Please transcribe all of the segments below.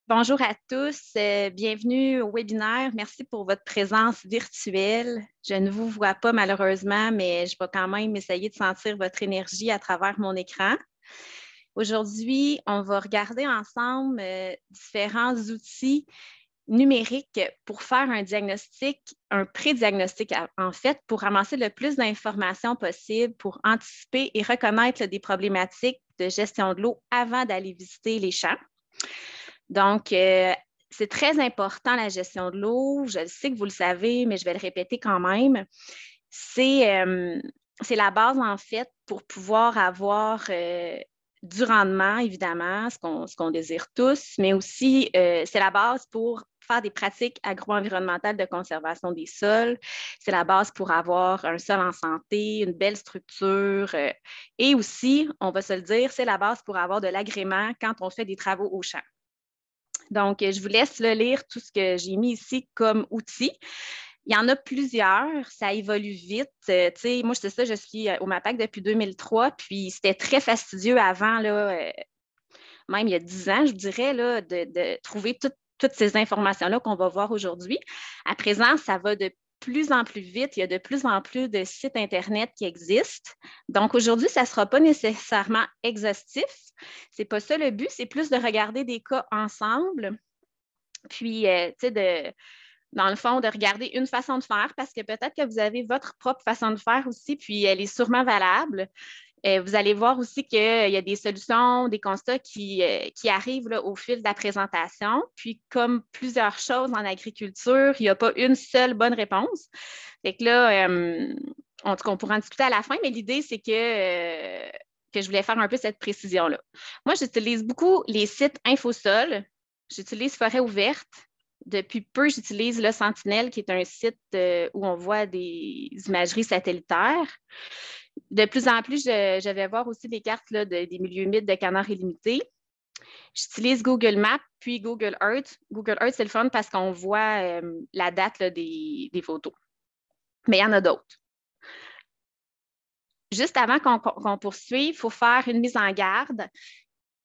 Bonjour à tous, bienvenue au webinaire. Merci pour votre présence virtuelle. Je ne vous vois pas malheureusement, mais je vais quand même essayer de sentir votre énergie à travers mon écran. Aujourd'hui, on va regarder ensemble différents outils numériques pour faire un diagnostic, un pré-diagnostic en fait, pour ramasser le plus d'informations possible, pour anticiper et reconnaître des problématiques de gestion de l'eau avant d'aller visiter les champs. Donc, c'est très important la gestion de l'eau. Je sais que vous le savez, mais je vais le répéter quand même. C'est la base, en fait, pour pouvoir avoir du rendement, évidemment, ce qu'on désire tous, mais aussi, c'est la base pour faire des pratiques agro-environnementales de conservation des sols. C'est la base pour avoir un sol en santé, une belle structure. Et aussi, on va se le dire, c'est la base pour avoir de l'agrément quand on fait des travaux au champ. Donc, je vous laisse lire tout ce que j'ai mis ici comme outil. Il y en a plusieurs, ça évolue vite. Moi, c'est ça, je suis au MAPAC depuis 2003, puis c'était très fastidieux avant, là, même il y a 10 ans, je dirais, là, de trouver toutes ces informations-là qu'on va voir aujourd'hui. À présent, ça va de plus en plus vite. Il y a de plus en plus de sites Internet qui existent. Donc, aujourd'hui, ça ne sera pas nécessairement exhaustif. Ce n'est pas ça le but, c'est plus de regarder des cas ensemble. Puis, dans le fond, de regarder une façon de faire parce que peut-être que vous avez votre propre façon de faire aussi, puis elle est sûrement valable. Vous allez voir aussi qu'il y a des solutions, des constats qui arrivent là, au fil de la présentation. Puis, comme plusieurs choses en agriculture, il n'y a pas une seule bonne réponse. Fait que là, en tout cas, on pourra en discuter à la fin, mais l'idée, c'est que je voulais faire un peu cette précision-là. Moi, j'utilise beaucoup les sites InfoSol. J'utilise Forêt ouverte. Depuis peu, j'utilise le Sentinelle, qui est un site où on voit des imageries satellitaires. De plus en plus, je vais voir aussi des cartes là, des milieux humides de canards illimités. J'utilise Google Maps puis Google Earth. Google Earth, c'est le fun parce qu'on voit la date là, des photos. Mais il y en a d'autres. Juste avant qu'on poursuive, il faut faire une mise en garde.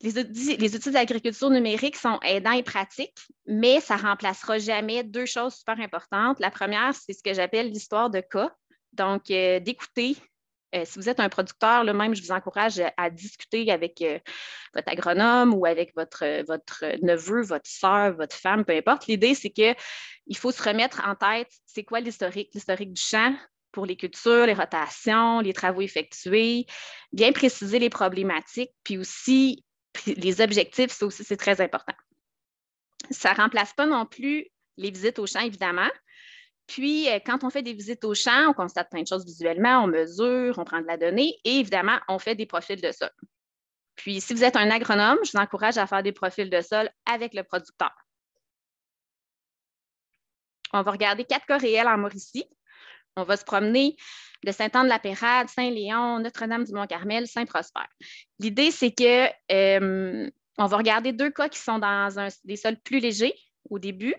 Les outils d'agriculture numérique sont aidants et pratiques, mais ça ne remplacera jamais deux choses super importantes. La première, c'est ce que j'appelle l'histoire de cas. Donc, d'écouter. Si vous êtes un producteur, là, même, je vous encourage à discuter avec votre agronome ou avec votre neveu, votre soeur, votre femme, peu importe. L'idée, c'est qu'il faut se remettre en tête, c'est quoi l'historique du champ pour les cultures, les rotations, les travaux effectués, bien préciser les problématiques, puis aussi les objectifs, ça aussi, c'est très important. Ça ne remplace pas non plus les visites au champ, évidemment. Puis, quand on fait des visites au champ, on constate plein de choses visuellement, on mesure, on prend de la donnée et évidemment, on fait des profils de sol. Puis, si vous êtes un agronome, je vous encourage à faire des profils de sol avec le producteur. On va regarder 4 cas réels en Mauricie. On va se promener de Saint-Anne-de-la-Pérade, Saint-Léon, Notre-Dame-du-Mont-Carmel, Saint-Prosper. L'idée, c'est que on va regarder 2 cas qui sont dans des sols plus légers au début.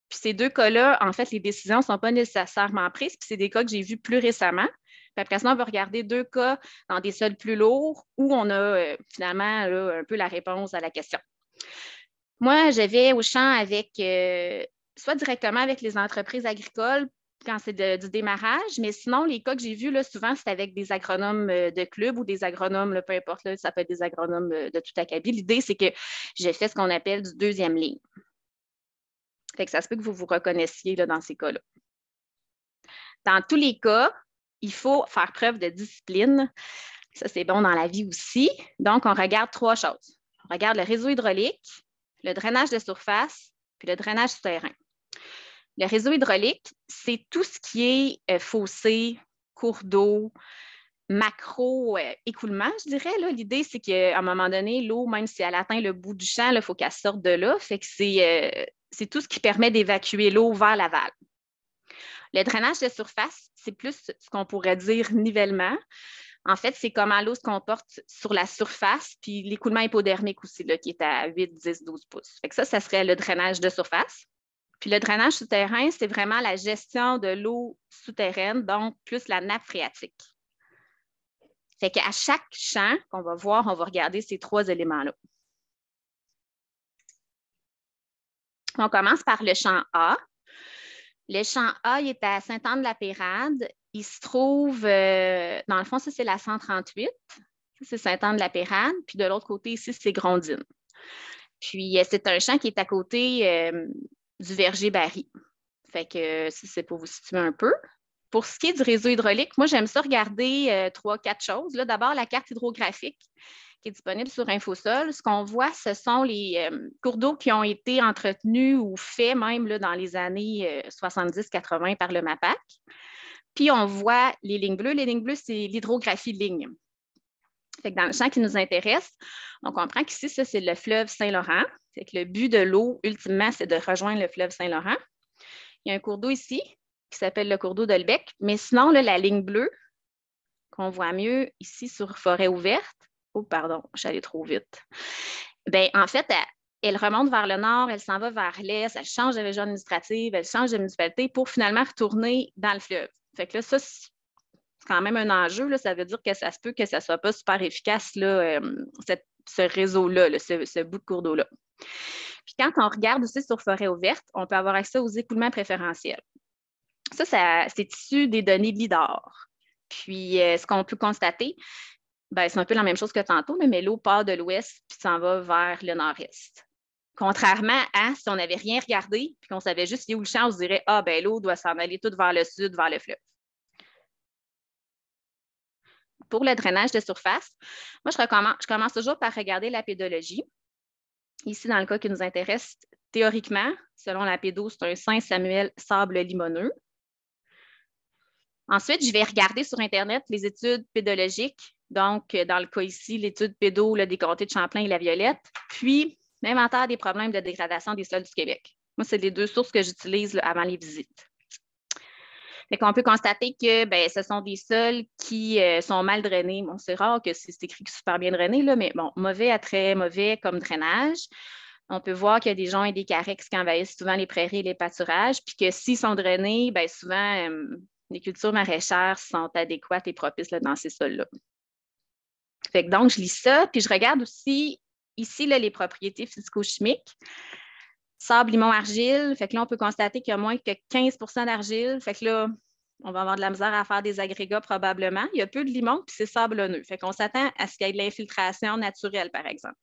Puis ces 2 cas-là, en fait, les décisions ne sont pas nécessairement prises. Puis c'est des cas que j'ai vus plus récemment. Puis après ça, on va regarder 2 cas dans des sols plus lourds où on a finalement là, un peu la réponse à la question. Moi, je vais au champ avec soit directement avec les entreprises agricoles quand c'est du démarrage, mais sinon, les cas que j'ai vus, là, souvent, c'est avec des agronomes de club ou des agronomes, là, peu importe, là, ça peut être des agronomes de tout acabit. L'idée, c'est que j'ai fait ce qu'on appelle du deuxième ligne. Fait que ça se peut que vous vous reconnaissiez là, dans ces cas-là. Dans tous les cas, il faut faire preuve de discipline. Ça, c'est bon dans la vie aussi. Donc, on regarde 3 choses. On regarde le réseau hydraulique, le drainage de surface, puis le drainage souterrain. Le réseau hydraulique, c'est tout ce qui est fossé, cours d'eau, macro-écoulement, je dirais. L'idée, c'est qu'à un moment donné, l'eau, même si elle atteint le bout du champ, il faut qu'elle sorte de là. Fait que c'est tout ce qui permet d'évacuer l'eau vers l'aval. Le drainage de surface, c'est plus ce qu'on pourrait dire nivellement. En fait, c'est comment l'eau se comporte sur la surface, puis l'écoulement hypodermique aussi, là, qui est à 8, 10, 12 pouces. Fait que ça serait le drainage de surface. Puis le drainage souterrain, c'est vraiment la gestion de l'eau souterraine, donc plus la nappe phréatique. Fait qu'à chaque champ qu'on va voir, on va regarder ces 3 éléments-là. On commence par le champ A. Le champ A, il est à Sainte-Anne-de-la-Pérade. Il se trouve, dans le fond, ça, c'est la 138. Ça, c'est Sainte-Anne-de-la-Pérade. Puis de l'autre côté, ici, c'est Grondines. Puis, c'est un champ qui est à côté du verger Barry. Fait que ça, c'est pour vous situer un peu. Pour ce qui est du réseau hydraulique, moi, j'aime ça regarder 3-4 choses. Là, d'abord, la carte hydrographique qui est disponible sur Infosol. Ce qu'on voit, ce sont les cours d'eau qui ont été entretenus ou faits même là, dans les années 70-80 par le MAPAC. Puis, on voit les lignes bleues. Les lignes bleues, c'est l'hydrographie de ligne. Fait que dans le champ qui nous intéresse, on comprend qu'ici, ça, c'est le fleuve Saint-Laurent. Fait que le but de l'eau, ultimement, c'est de rejoindre le fleuve Saint-Laurent. Il y a un cours d'eau ici qui s'appelle le cours d'eau de Lebec. Mais sinon, là, la ligne bleue, qu'on voit mieux ici sur Forêt ouverte, oh, pardon, je suis allée trop vite. Bien, en fait, elle remonte vers le nord, elle s'en va vers l'est, elle change de région administrative, elle change de municipalité pour finalement retourner dans le fleuve. Fait que là, ça, c'est quand même un enjeu. Là. Ça veut dire que ça se peut que ça ne soit pas super efficace, là, ce réseau-là, là, ce bout de cours d'eau-là. Puis quand on regarde aussi sur Forêt ouverte, on peut avoir accès aux écoulements préférentiels. Ça c'est issu des données de LIDAR. Puis, ce qu'on peut constater, ben, c'est un peu la même chose que tantôt, mais l'eau part de l'ouest puis s'en va vers le nord-est. Contrairement à si on n'avait rien regardé puis qu'on savait juste où le champ, on se dirait « Ah, ben l'eau doit s'en aller toute vers le sud, vers le fleuve. » Pour le drainage de surface, moi, je commence toujours par regarder la pédologie. Ici, dans le cas qui nous intéresse, théoriquement, selon la pédo, c'est un Saint-Samuel sable limoneux. Ensuite, je vais regarder sur Internet les études pédologiques. Donc, dans le cas ici, l'étude pédo des comtés de Champlain et la Violette, puis l'inventaire des problèmes de dégradation des sols du Québec. Moi, c'est les deux sources que j'utilise avant les visites. On peut constater que ce sont des sols qui sont mal drainés. Bon, c'est rare que c'est écrit super bien drainé, là, mais bon, mauvais à très mauvais comme drainage. On peut voir qu'il y a des joncs et des carex qui envahissent souvent les prairies et les pâturages, puis que s'ils sont drainés, souvent, les cultures maraîchères sont adéquates et propices là, dans ces sols-là. Donc, je lis ça, puis je regarde aussi ici là, les propriétés physico-chimiques. Sable, limon, argile. Fait que là, on peut constater qu'il y a moins que 15 d'argile. Fait que là, on va avoir de la misère à faire des agrégats probablement. Il y a peu de limon, puis c'est sablonneux. Fait qu'on s'attend à ce qu'il y ait de l'infiltration naturelle, par exemple.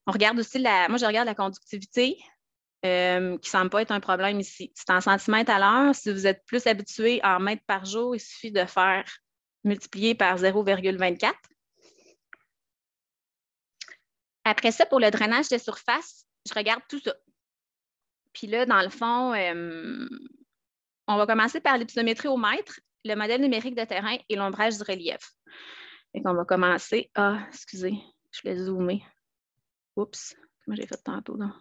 On regarde aussi moi, je regarde la conductivité, qui ne semble pas être un problème ici. C'est en centimètres à l'heure. Si vous êtes plus habitué en mètres par jour, il suffit de faire multiplier par 0,24. Après ça, pour le drainage de surface, je regarde tout ça. Puis là, dans le fond, on va commencer par l'hypsométrie au mètre, le modèle numérique de terrain et l'ombrage du relief. Fait qu'on va commencer. Ah, excusez, je voulais zoomer. Oups, comment j'ai fait tantôt? Non?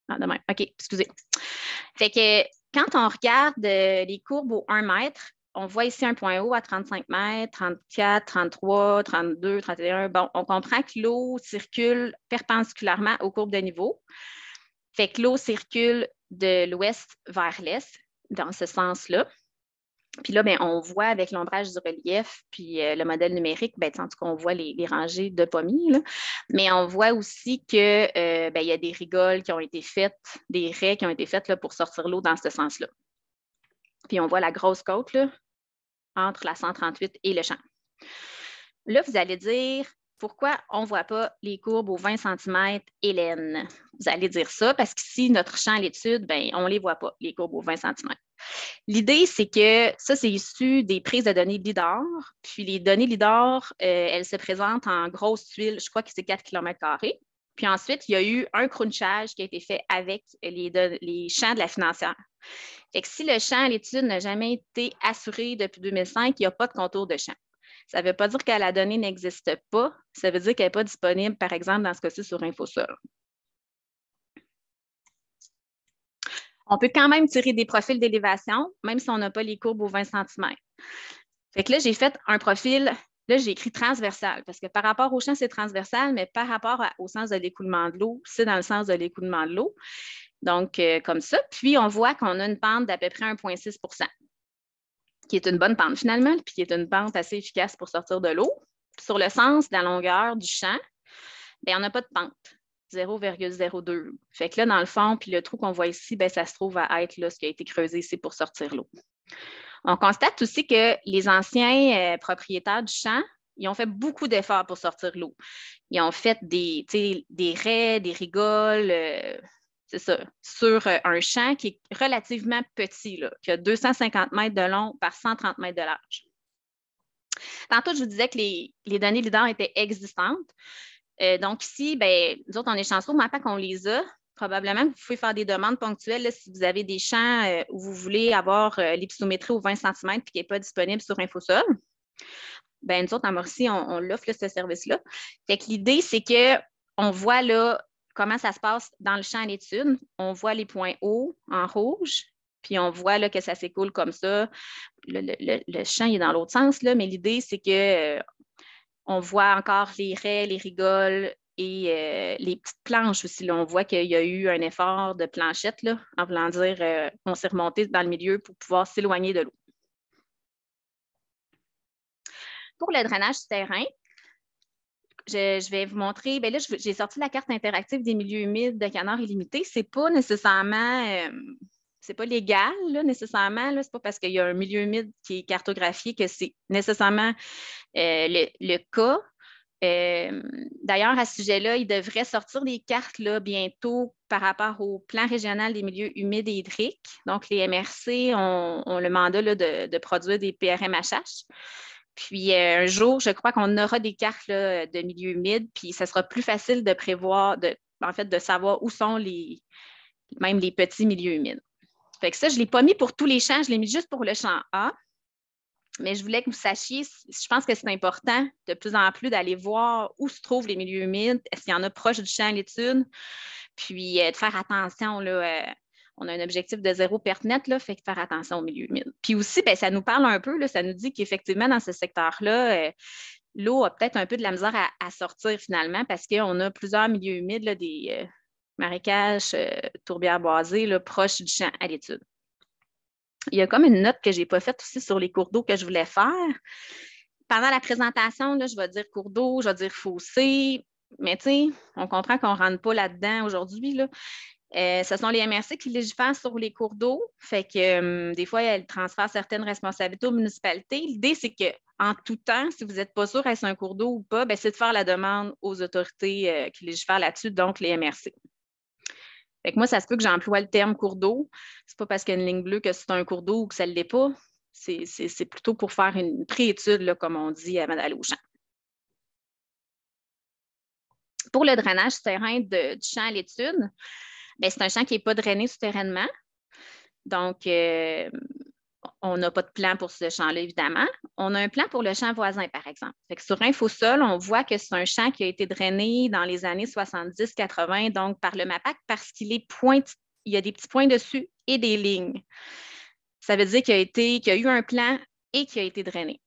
Ah, de même. OK, excusez. Fait que quand on regarde les courbes au 1 mètre, on voit ici un point haut à 35 mètres, 34, 33, 32, 31. Bon, on comprend que l'eau circule perpendiculairement aux courbes de niveau. Fait que l'eau circule de l'ouest vers l'est, dans ce sens-là. Puis là, on voit avec l'ombrage du relief, puis le modèle numérique, en tout cas, on voit les rangées de pommiers, là. Mais on voit aussi qu'il y a des rigoles qui ont été faites, des raies qui ont été faites là, pour sortir l'eau dans ce sens-là. Puis on voit la grosse côte là, entre la 138 et le champ. Là, vous allez dire, pourquoi on ne voit pas les courbes aux 20 cm Hélène? Vous allez dire ça parce qu'ici, notre champ à l'étude, on ne les voit pas, les courbes aux 20 cm. L'idée, c'est que ça, c'est issu des prises de données LIDAR. Puis les données LIDAR, elles se présentent en grosses tuiles, je crois que c'est 4 km². Puis ensuite, il y a eu un crunchage qui a été fait avec les champs de la financière. Fait que si le champ à l'étude n'a jamais été assuré depuis 2005, il n'y a pas de contour de champ. Ça ne veut pas dire que la donnée n'existe pas, ça veut dire qu'elle n'est pas disponible, par exemple, dans ce cas-ci, sur Infosol. On peut quand même tirer des profils d'élévation, même si on n'a pas les courbes aux 20 cm. Fait que là, j'ai fait un profil, là, j'ai écrit transversal, parce que par rapport au champ, c'est transversal, mais par rapport au sens de l'écoulement de l'eau, c'est dans le sens de l'écoulement de l'eau. Donc, comme ça. Puis, on voit qu'on a une pente d'à peu près 1,6 %, qui est une bonne pente finalement, puis qui est une pente assez efficace pour sortir de l'eau. Puis sur le sens de la longueur du champ, on n'a pas de pente. 0,02. Fait que là, dans le fond, puis le trou qu'on voit ici, bien, ça se trouve à être là, ce qui a été creusé ici pour sortir l'eau. On constate aussi que les anciens propriétaires du champ, ils ont fait beaucoup d'efforts pour sortir l'eau. Ils ont fait des raies, des rigoles, c'est ça, sur un champ qui est relativement petit, là, qui a 250 mètres de long par 130 mètres de large. Tantôt, je vous disais que les données LIDAR étaient existantes. Donc ici, bien, nous autres, on est chanceux, MAPAC, on les a. Probablement que vous pouvez faire des demandes ponctuelles là, si vous avez des champs où vous voulez avoir l'hypsométrie au 20 cm et qui n'est pas disponible sur Infosol. Bien, nous autres, en Mauricie, on l'offre, ce service-là. Fait que l'idée, c'est qu'on voit là comment ça se passe dans le champ à l'étude. On voit les points hauts en rouge, puis on voit là, que ça s'écoule comme ça. Le champ il est dans l'autre sens, là, mais l'idée, c'est que on voit encore les raies, les rigoles et les petites planches aussi. Là, on voit qu'il y a eu un effort de planchette, là, en voulant dire on s'est remonté dans le milieu pour pouvoir s'éloigner de l'eau. Pour le drainage souterrain, je vais vous montrer, bien là, j'ai sorti la carte interactive des milieux humides de Canard illimité. Ce n'est pas nécessairement, c'est pas légal là, nécessairement. Ce n'est pas parce qu'il y a un milieu humide qui est cartographié que c'est nécessairement le cas. D'ailleurs, à ce sujet-là, il devrait sortir des cartes là, bientôt par rapport au plan régional des milieux humides et hydriques. Donc, les MRC ont le mandat là, de produire des PRMHH. Puis un jour, je crois qu'on aura des cartes là, de milieux humides, puis ça sera plus facile de prévoir, en fait, de savoir où sont même les petits milieux humides. Fait que ça, je ne l'ai pas mis pour tous les champs, je l'ai mis juste pour le champ A. Mais je voulais que vous sachiez, je pense que c'est important de plus en plus d'aller voir où se trouvent les milieux humides, est-ce qu'il y en a proche du champ à l'étude, puis de faire attention, là, on a un objectif de 0 perte nette, là, fait que faire attention aux milieux humides. Puis aussi, bien, ça nous parle un peu, là, ça nous dit qu'effectivement, dans ce secteur-là, l'eau a peut-être un peu de la misère à sortir finalement parce qu'on a plusieurs milieux humides, là, des marécages, tourbières boisées, là, proches du champ à l'étude. Il y a comme une note que je n'ai pas faite aussi sur les cours d'eau que je voulais faire. Pendant la présentation, là, je vais dire cours d'eau, je vais dire fossé, mais tu sais, on comprend qu'on ne rentre pas là-dedans aujourd'hui. Là. Ce sont les MRC qui légifèrent sur les cours d'eau, fait que des fois, elles transfèrent certaines responsabilités aux municipalités. L'idée, c'est qu'en tout temps, si vous n'êtes pas sûr est-ce un cours d'eau ou pas, c'est de faire la demande aux autorités qui légifèrent là-dessus, donc les MRC. Fait que moi, ça se peut que j'emploie le terme cours d'eau. C'est pas parce qu'il y a une ligne bleue que c'est un cours d'eau ou que ça ne l'est pas. C'est plutôt pour faire une pré-étude, là, comme on dit, avant d'aller au champ. Pour le drainage souterrain du champ à l'étude, c'est un champ qui n'est pas drainé souterrainement. Donc, on n'a pas de plan pour ce champ-là, évidemment. On a un plan pour le champ voisin, par exemple. Fait que sur Infosol, on voit que c'est un champ qui a été drainé dans les années 70-80, donc par le MAPAC, parce qu'il est il y a des petits points dessus et des lignes. Ça veut dire qu'il y a eu un plan et qu'il a été drainé.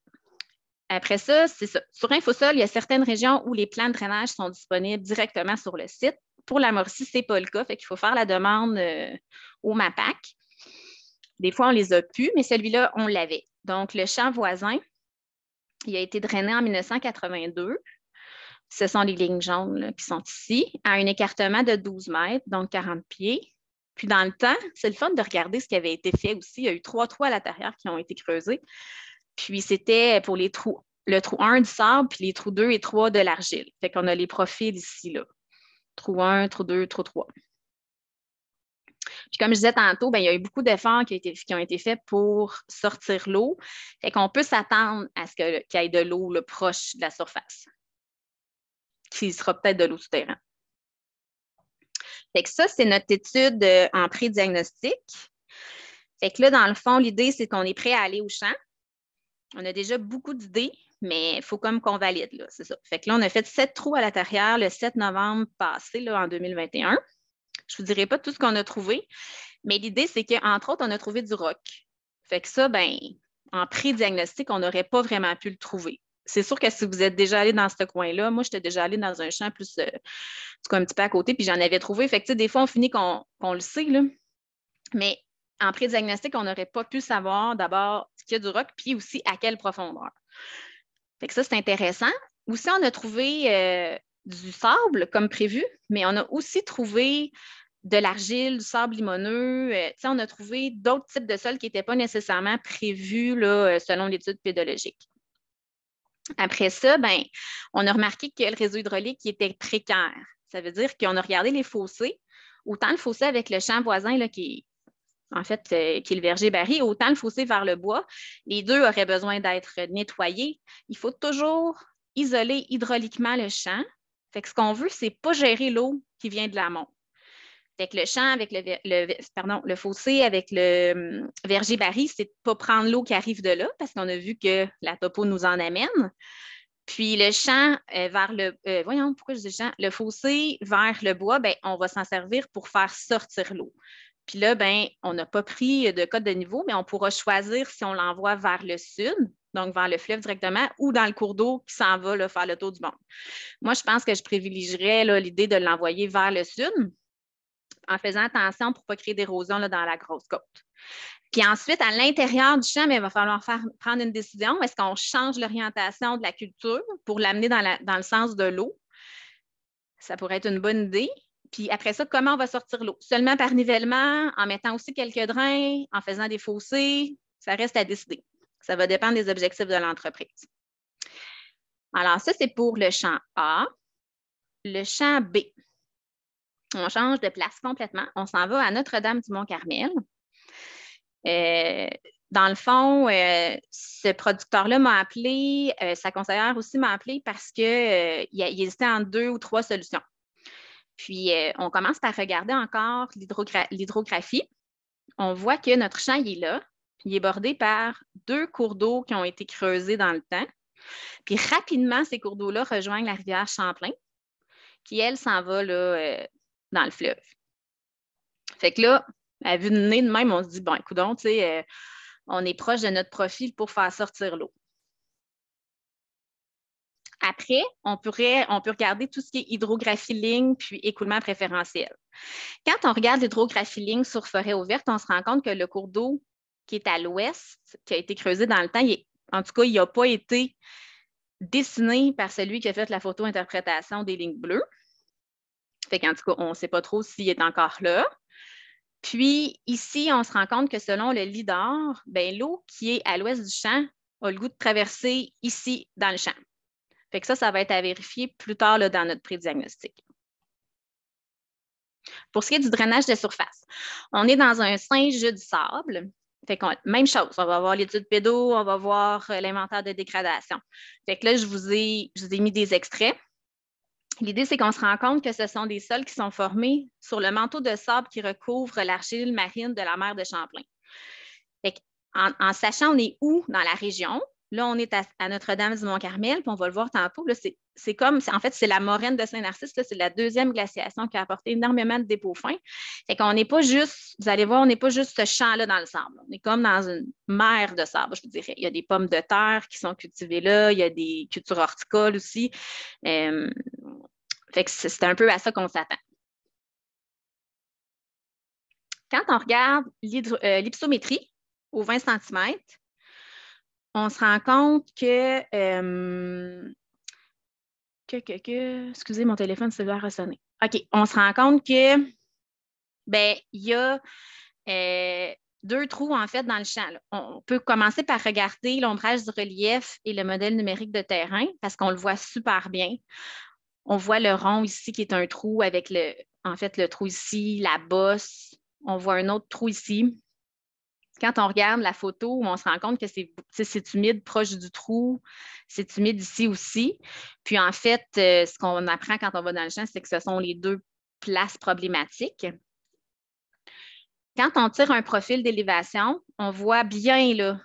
Après ça, c'est ça. Sur Infosol, il y a certaines régions où les plans de drainage sont disponibles directement sur le site. Pour la Mauricie, ce n'est pas le cas. Fait qu'il faut faire la demande au MAPAC. Des fois, on ne les a plus, mais celui-là, on l'avait. Donc, le champ voisin, il a été drainé en 1982. Ce sont les lignes jaunes là, qui sont ici, à un écartement de 12 mètres, donc 40 pieds. Puis, dans le temps, c'est le fun de regarder ce qui avait été fait aussi. Il y a eu 3 trous à l'intérieur qui ont été creusés. Puis, c'était pour les trous, le trou 1 du sable, puis les trous 2 et 3 de l'argile. Fait qu'on a les profils ici, là. Trou 1, trou 2, trou 3. Puis comme je disais tantôt, il y a eu beaucoup d'efforts qui ont été faits pour sortir l'eau. Fait qu'on peut s'attendre à ce qu'il y ait de l'eau proche de la surface, qui sera peut-être de l'eau souterraine. Fait que ça, c'est notre étude en pré-diagnostic. Fait que là, dans le fond, l'idée, c'est qu'on est prêt à aller au champ. On a déjà beaucoup d'idées, mais il faut comme qu'on valide, là, c'est ça. Fait que là, on a fait 7 trous à l'intérieur le 7 novembre passé, là, en 2021. Je ne vous dirai pas tout ce qu'on a trouvé, mais l'idée, c'est qu'entre autres, on a trouvé du roc. Fait que ça, en pré-diagnostic, on n'aurait pas vraiment pu le trouver. C'est sûr que si vous êtes déjà allé dans ce coin-là, moi, j'étais déjà allée dans un champ plus, un petit peu à côté, puis j'en avais trouvé. Fait que, des fois, on finit qu'on le sait, là. Mais en pré-diagnostic, on n'aurait pas pu savoir d'abord ce qu'il y a du roc, puis aussi à quelle profondeur. Fait que ça, c'est intéressant. Aussi, on a trouvé du sable comme prévu, mais on a aussi trouvé de l'argile, du sable limoneux. On a trouvé d'autres types de sols qui n'étaient pas nécessairement prévus là, selon l'étude pédologique. Après ça, on a remarqué que le réseau hydraulique était précaire. Ça veut dire qu'on a regardé les fossés, autant le fossé avec le champ voisin là, qui est le verger Barry, autant le fossé vers le bois. Les deux auraient besoin d'être nettoyés. Il faut toujours isoler hydrauliquement le champ. Fait que ce qu'on veut, c'est pas gérer l'eau qui vient de l'amont. Fait que le champ avec le fossé avec le verger Barry, c'est de ne pas prendre l'eau qui arrive de là, parce qu'on a vu que la topo nous en amène. Puis le champ vers le fossé vers le bois, on va s'en servir pour faire sortir l'eau. Puis là, on n'a pas pris de code de niveau, mais on pourra choisir si on l'envoie vers le sud, donc vers le fleuve directement, ou dans le cours d'eau qui s'en va là, faire le tour du monde. Moi, je pense que je privilégierais là, l'idée de l'envoyer vers le sud, en faisant attention pour ne pas créer d'érosion dans la grosse côte. Puis ensuite, à l'intérieur du champ, il va falloir prendre une décision. Est-ce qu'on change l'orientation de la culture pour l'amener dans le sens de l'eau? Ça pourrait être une bonne idée. Puis après ça, comment on va sortir l'eau? Seulement par nivellement, en mettant aussi quelques drains, en faisant des fossés, ça reste à décider. Ça va dépendre des objectifs de l'entreprise. Alors ça, c'est pour le champ A. Le champ B. On change de place complètement. On s'en va à Notre-Dame-du-Mont-Carmel. Dans le fond, ce producteur-là m'a appelé, sa conseillère aussi m'a appelé parce qu'il hésitait entre 2 ou 3 solutions. Puis, on commence par regarder encore l'hydrographie. On voit que notre champ, il est là. Il est bordé par 2 cours d'eau qui ont été creusés dans le temps. Puis, rapidement, ces cours d'eau-là rejoignent la rivière Champlain, qui, elle, s'en va là, dans le fleuve. Fait que là, à vue de nez de même, on se dit, bon, écoudons, on est proche de notre profil pour faire sortir l'eau. Après, on peut regarder tout ce qui est hydrographie ligne puis écoulement préférentiel. Quand on regarde l'hydrographie ligne sur forêt ouverte, on se rend compte que le cours d'eau qui est à l'ouest, qui a été creusé dans le temps, en tout cas, il n'a pas été dessiné par celui qui a fait la photo-interprétation des lignes bleues. Fait qu'en tout cas, on ne sait pas trop s'il est encore là. Puis ici, on se rend compte que selon le lidar, l'eau qui est à l'ouest du champ a le goût de traverser ici dans le champ. Fait que ça va être à vérifier plus tard là, dans notre prédiagnostic. Pour ce qui est du drainage de surface, on est dans un Saint-Just du sable. Fait que même chose, on va voir l'étude pédo, on va voir l'inventaire de dégradation. Fait que là, je vous ai mis des extraits. L'idée, c'est qu'on se rend compte que ce sont des sols qui sont formés sur le manteau de sable qui recouvre l'argile marine de la mer de Champlain. Fait en sachant on est où dans la région, là, on est à Notre-Dame-du-Mont-Carmel, puis on va le voir tantôt. En fait, c'est la moraine de Saint-Narcisse, c'est la 2e glaciation qui a apporté énormément de dépôts fins. Fait qu'on n'est pas juste, vous allez voir, on n'est pas juste ce champ-là dans le sable. On est comme dans une mer de sable, je vous dirais. Il y a des pommes de terre qui sont cultivées là, il y a des cultures horticoles aussi. Fait que c'est un peu à ça qu'on s'attend. Quand on regarde l'hypsométrie au 20 cm, on se rend compte excusez, mon téléphone cellulaire a sonné. OK, on se rend compte que il y a 2 trous, en fait, dans le champ. Là. On peut commencer par regarder l'ombrage du relief et le modèle numérique de terrain parce qu'on le voit super bien. On voit le rond ici qui est un trou avec le trou ici, la bosse. On voit un autre trou ici. Quand on regarde la photo, on se rend compte que c'est humide proche du trou, c'est humide ici aussi. Puis en fait, ce qu'on apprend quand on va dans le champ, c'est que ce sont les 2 places problématiques. Quand on tire un profil d'élévation, on voit bien, là,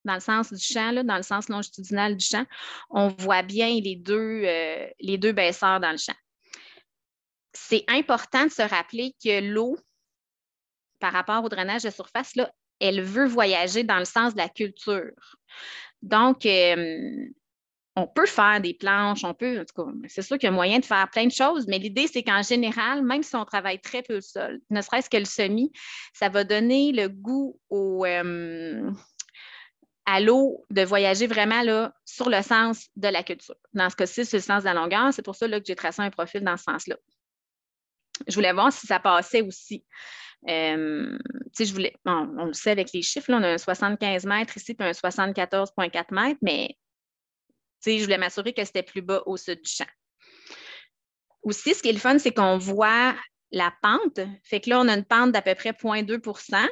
dans le sens du champ, là, dans le sens longitudinal du champ, on voit bien les deux baisseurs dans le champ. C'est important de se rappeler que l'eau, par rapport au drainage de surface, là, elle veut voyager dans le sens de la culture. Donc, on peut faire des planches, en tout cas, c'est sûr qu'il y a moyen de faire plein de choses, mais l'idée, c'est qu'en général, même si on travaille très peu le sol, ne serait-ce que le semis, ça va donner le goût à l'eau de voyager vraiment là, sur le sens de la culture. Dans ce cas-ci, c'est le sens de la longueur. C'est pour ça là, que j'ai tracé un profil dans ce sens-là. Je voulais voir si ça passait aussi. Je voulais, on le sait avec les chiffres, là, on a un 75 mètres ici puis un 74,4 mètres, mais je voulais m'assurer que c'était plus bas au sud du champ. Aussi, ce qui est le fun, c'est qu'on voit la pente. Fait que là, on a une pente d'à peu près 0,2 %.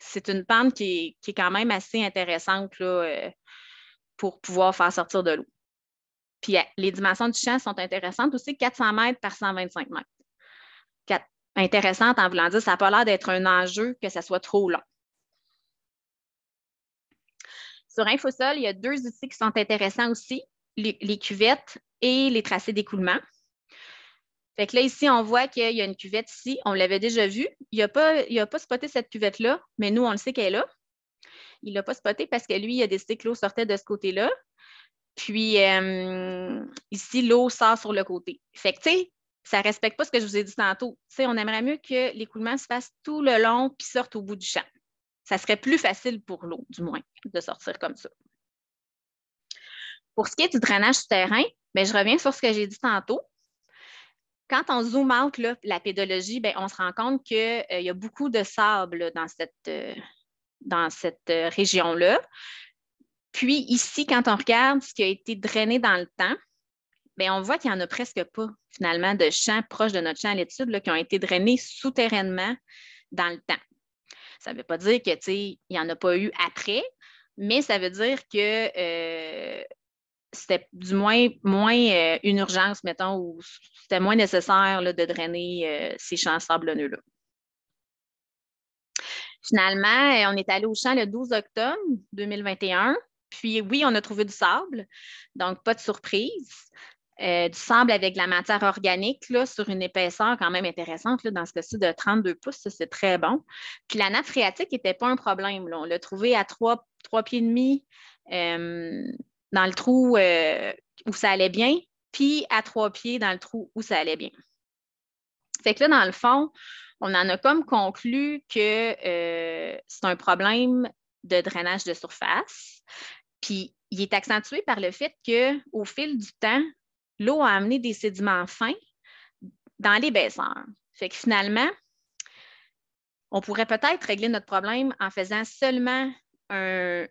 C'est une pente qui est quand même assez intéressante là, pour pouvoir faire sortir de l'eau. Puis les dimensions du champ sont intéressantes aussi, 400 mètres par 125 mètres. Intéressante en voulant dire, ça n'a pas l'air d'être un enjeu que ça soit trop long. Sur Infosol, il y a 2 outils qui sont intéressants aussi, les cuvettes et les tracés d'écoulement. Fait que là, ici, on voit qu'il y a une cuvette ici. On l'avait déjà vue. Il n'a pas spoté cette cuvette-là, mais nous, on le sait qu'elle est là. Il ne l'a pas spoté parce que lui, il a décidé que l'eau sortait de ce côté-là. Puis ici, l'eau sort sur le côté. Fait que, tu sais, ça ne respecte pas ce que je vous ai dit tantôt. Tu sais, on aimerait mieux que l'écoulement se fasse tout le long puis sorte au bout du champ. Ça serait plus facile pour l'eau, du moins, de sortir comme ça. Pour ce qui est du drainage souterrain, bien, je reviens sur ce que j'ai dit tantôt. Quand on zoome out là, la pédologie, bien, on se rend compte qu'il y a beaucoup de sable là, dans cette région-là. Puis ici, quand on regarde ce qui a été drainé dans le temps, bien, on voit qu'il n'y en a presque pas, finalement, de champs proches de notre champ à l'étude qui ont été drainés souterrainement dans le temps. Ça ne veut pas dire que, il n'y en a pas eu après, mais ça veut dire que c'était du moins une urgence, mettons, ou c'était moins nécessaire là, de drainer ces champs sablonneux-là. Finalement, on est allé au champ le 12 octobre 2021. Puis oui, on a trouvé du sable, donc pas de surprise. Du sable avec de la matière organique là, sur une épaisseur quand même intéressante, là, dans ce cas-ci de 32 pouces, ça, c'est très bon. Puis la nappe phréatique n'était pas un problème. Là. On l'a trouvé à 3 pieds et demi dans le trou où ça allait bien, puis à 3 pieds dans le trou où ça allait bien. Fait que là, dans le fond, on en a comme conclu que c'est un problème de drainage de surface. Puis il est accentué par le fait qu'au fil du temps, l'eau a amené des sédiments fins dans les baisseurs. Fait que finalement, on pourrait peut-être régler notre problème en faisant seulement un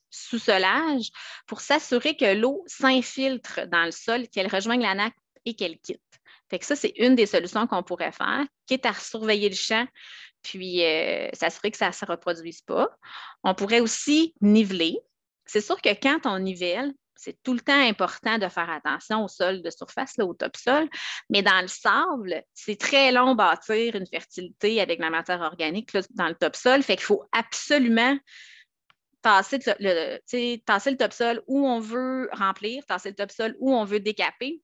sous-solage pour s'assurer que l'eau s'infiltre dans le sol, qu'elle rejoigne la nappe et qu'elle quitte. Fait que ça, c'est une des solutions qu'on pourrait faire, quitte à surveiller le champ, puis s'assurer que ça ne se reproduise pas. On pourrait aussi niveler. C'est sûr que quand on nivelle, c'est tout le temps important de faire attention au sol de surface, là, au top-sol, mais dans le sable, c'est très long bâtir une fertilité avec la matière organique là, dans le top-sol, fait qu'il faut absolument tasser le top-sol où on veut remplir, tasser le top-sol où on veut décaper,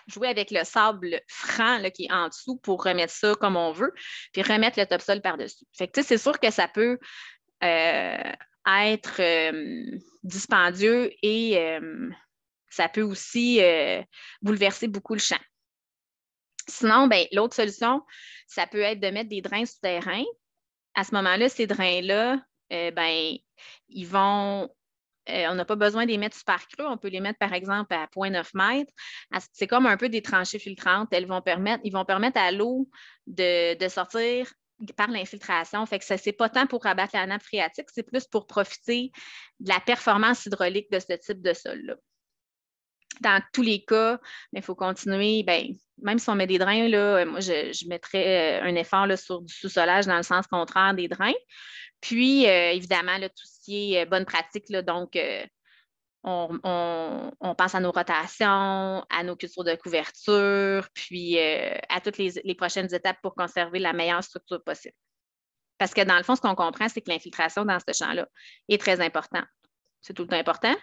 jouer avec le sable franc là, qui est en dessous pour remettre ça comme on veut, puis remettre le top-sol par-dessus. Fait que c'est sûr que ça peut être dispendieux et ça peut aussi bouleverser beaucoup le champ. Sinon, ben, l'autre solution, ça peut être de mettre des drains souterrains. À ce moment-là, ces drains-là, ben, ils vont on n'a pas besoin de les mettre super creux. On peut les mettre, par exemple, à 0,9 mètres. C'est comme un peu des tranchées filtrantes. Ils vont permettre à l'eau de sortir par l'infiltration. Fait que ça, c'est pas tant pour abattre la nappe phréatique, c'est plus pour profiter de la performance hydraulique de ce type de sol-là. Dans tous les cas, il faut continuer. Ben, même si on met des drains, là, moi, je mettrais un effort là, sur du sous-solage dans le sens contraire des drains. Puis, évidemment, là, tout ce qui est bonne pratique, là, donc on pense à nos rotations, à nos cultures de couverture, puis à toutes les prochaines étapes pour conserver la meilleure structure possible. Parce que dans le fond, ce qu'on comprend, c'est que l'infiltration dans ce champ-là est très importante. C'est tout le temps important.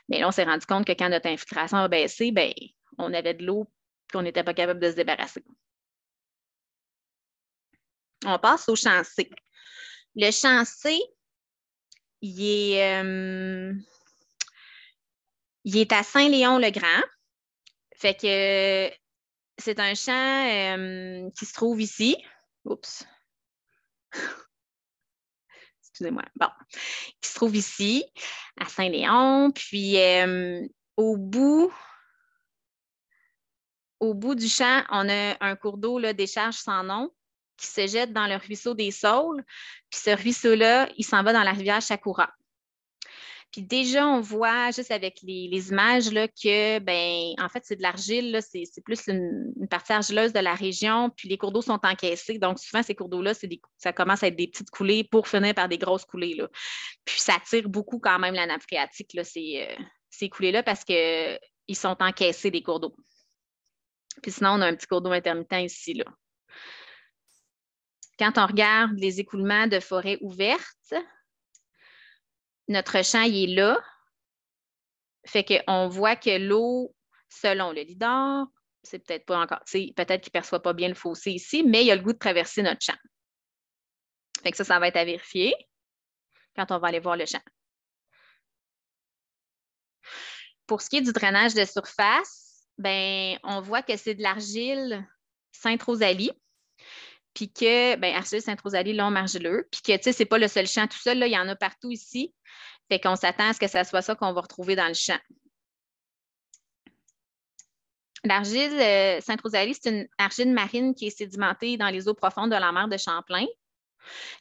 Mais là, on s'est rendu compte que quand notre infiltration a baissé, bien, on avait de l'eau et on n'était pas capable de se débarrasser. On passe au champ C. Le champ C, il est à Saint-Léon-le-Grand. Fait que c'est un champ qui se trouve ici. Oups. excusez-moi, bon, qui se trouve ici, à Saint-Léon. Puis, au bout du champ, on a un cours d'eau, décharge sans nom, qui se jette dans le ruisseau des Saules. Puis ce ruisseau-là, il s'en va dans la rivière Chakura. Puis déjà, on voit juste avec les images là, que, ben, en fait, c'est de l'argile, c'est plus une partie argileuse de la région, puis les cours d'eau sont encaissés. Donc, souvent, ces cours d'eau-là, ça commence à être des petites coulées pour finir par des grosses coulées, là. Puis ça tire beaucoup quand même la nappe phréatique, là, ces coulées-là, parce qu'ils sont encaissés, des cours d'eau. Puis sinon, on a un petit cours d'eau intermittent ici, là. Quand on regarde les écoulements de forêt ouverte, notre champ, il est là. Fait qu'on voit que l'eau, selon le leader, c'est peut-être pas encore, peut-être qu'il ne perçoit pas bien le fossé ici, mais il a le goût de traverser notre champ. Fait que ça va être à vérifier quand on va aller voir le champ. Pour ce qui est du drainage de surface, ben, on voit que c'est de l'argile Sainte-Rosalie, puis que, ben, argile Sainte-Rosalie long argileux, puis que, tu sais, c'est pas le seul champ tout seul, là, il y en a partout ici. Fait qu'on s'attend à ce que ça soit ça qu'on va retrouver dans le champ. L'argile Sainte-Rosalie, c'est une argile marine qui est sédimentée dans les eaux profondes de la mer de Champlain.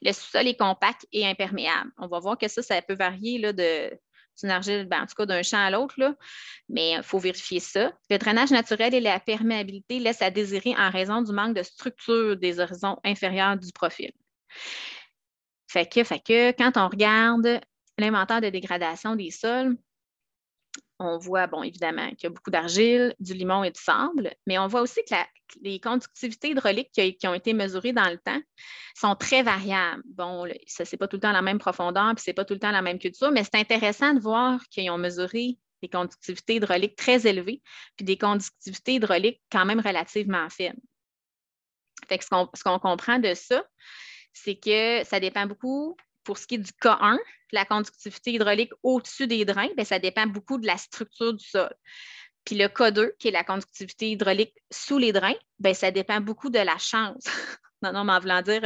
Le sous-sol est compact et imperméable. On va voir que ça peut varier là, d'une argile, ben, en tout cas d'un champ à l'autre, mais il faut vérifier ça. Le drainage naturel et la perméabilité laissent à désirer en raison du manque de structure des horizons inférieurs du profil. Fait que quand on regarde l'inventaire de dégradation des sols, on voit, bon, évidemment, qu'il y a beaucoup d'argile, du limon et du sable, mais on voit aussi que les conductivités hydrauliques qui ont été mesurées dans le temps sont très variables. Bon, ça, c'est pas tout le temps la même profondeur, puis c'est pas tout le temps la même culture, mais c'est intéressant de voir qu'ils ont mesuré des conductivités hydrauliques très élevées, puis des conductivités hydrauliques quand même relativement faibles. Fait que ce qu'on comprend de ça, c'est que ça dépend beaucoup. Pour ce qui est du K1, la conductivité hydraulique au-dessus des drains, bien, ça dépend beaucoup de la structure du sol. Puis le K2, qui est la conductivité hydraulique sous les drains, bien, ça dépend beaucoup de la chance. non, mais en voulant dire,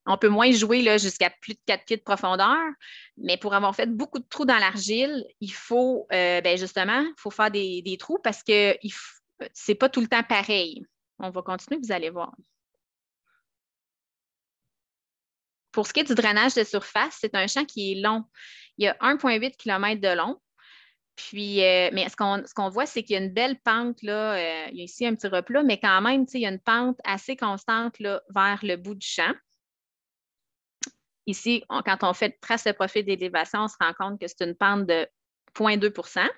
on peut moins jouer là, jusqu'à plus de 4 pieds de profondeur, mais pour avoir fait beaucoup de trous dans l'argile, il faut, justement, il faut faire des trous parce que c'est pas tout le temps pareil. On va continuer, vous allez voir. Pour ce qui est du drainage de surface, c'est un champ qui est long. Il y a 1,8 km de long. Puis, mais ce qu'on voit, c'est qu'il y a une belle pente, là. Il y a ici un petit replat, mais quand même, il y a une pente assez constante là, vers le bout du champ. Ici, quand on trace le profil d'élévation, on se rend compte que c'est une pente de 0,2 %.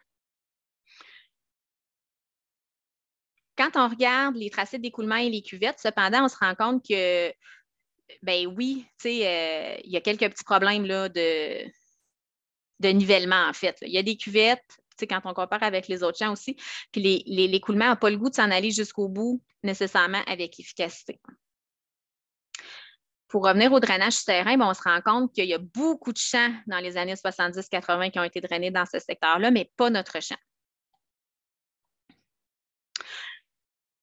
Quand on regarde les tracés d'écoulement et les cuvettes, cependant, on se rend compte que ben oui, tu sais, il y a quelques petits problèmes là, de nivellement, en fait. Il y a des cuvettes, tu sais, quand on compare avec les autres champs aussi, puis l'écoulement n'a pas le goût de s'en aller jusqu'au bout nécessairement avec efficacité. Pour revenir au drainage souterrain, ben, on se rend compte qu'il y a beaucoup de champs dans les années 70-80 qui ont été drainés dans ce secteur-là, mais pas notre champ.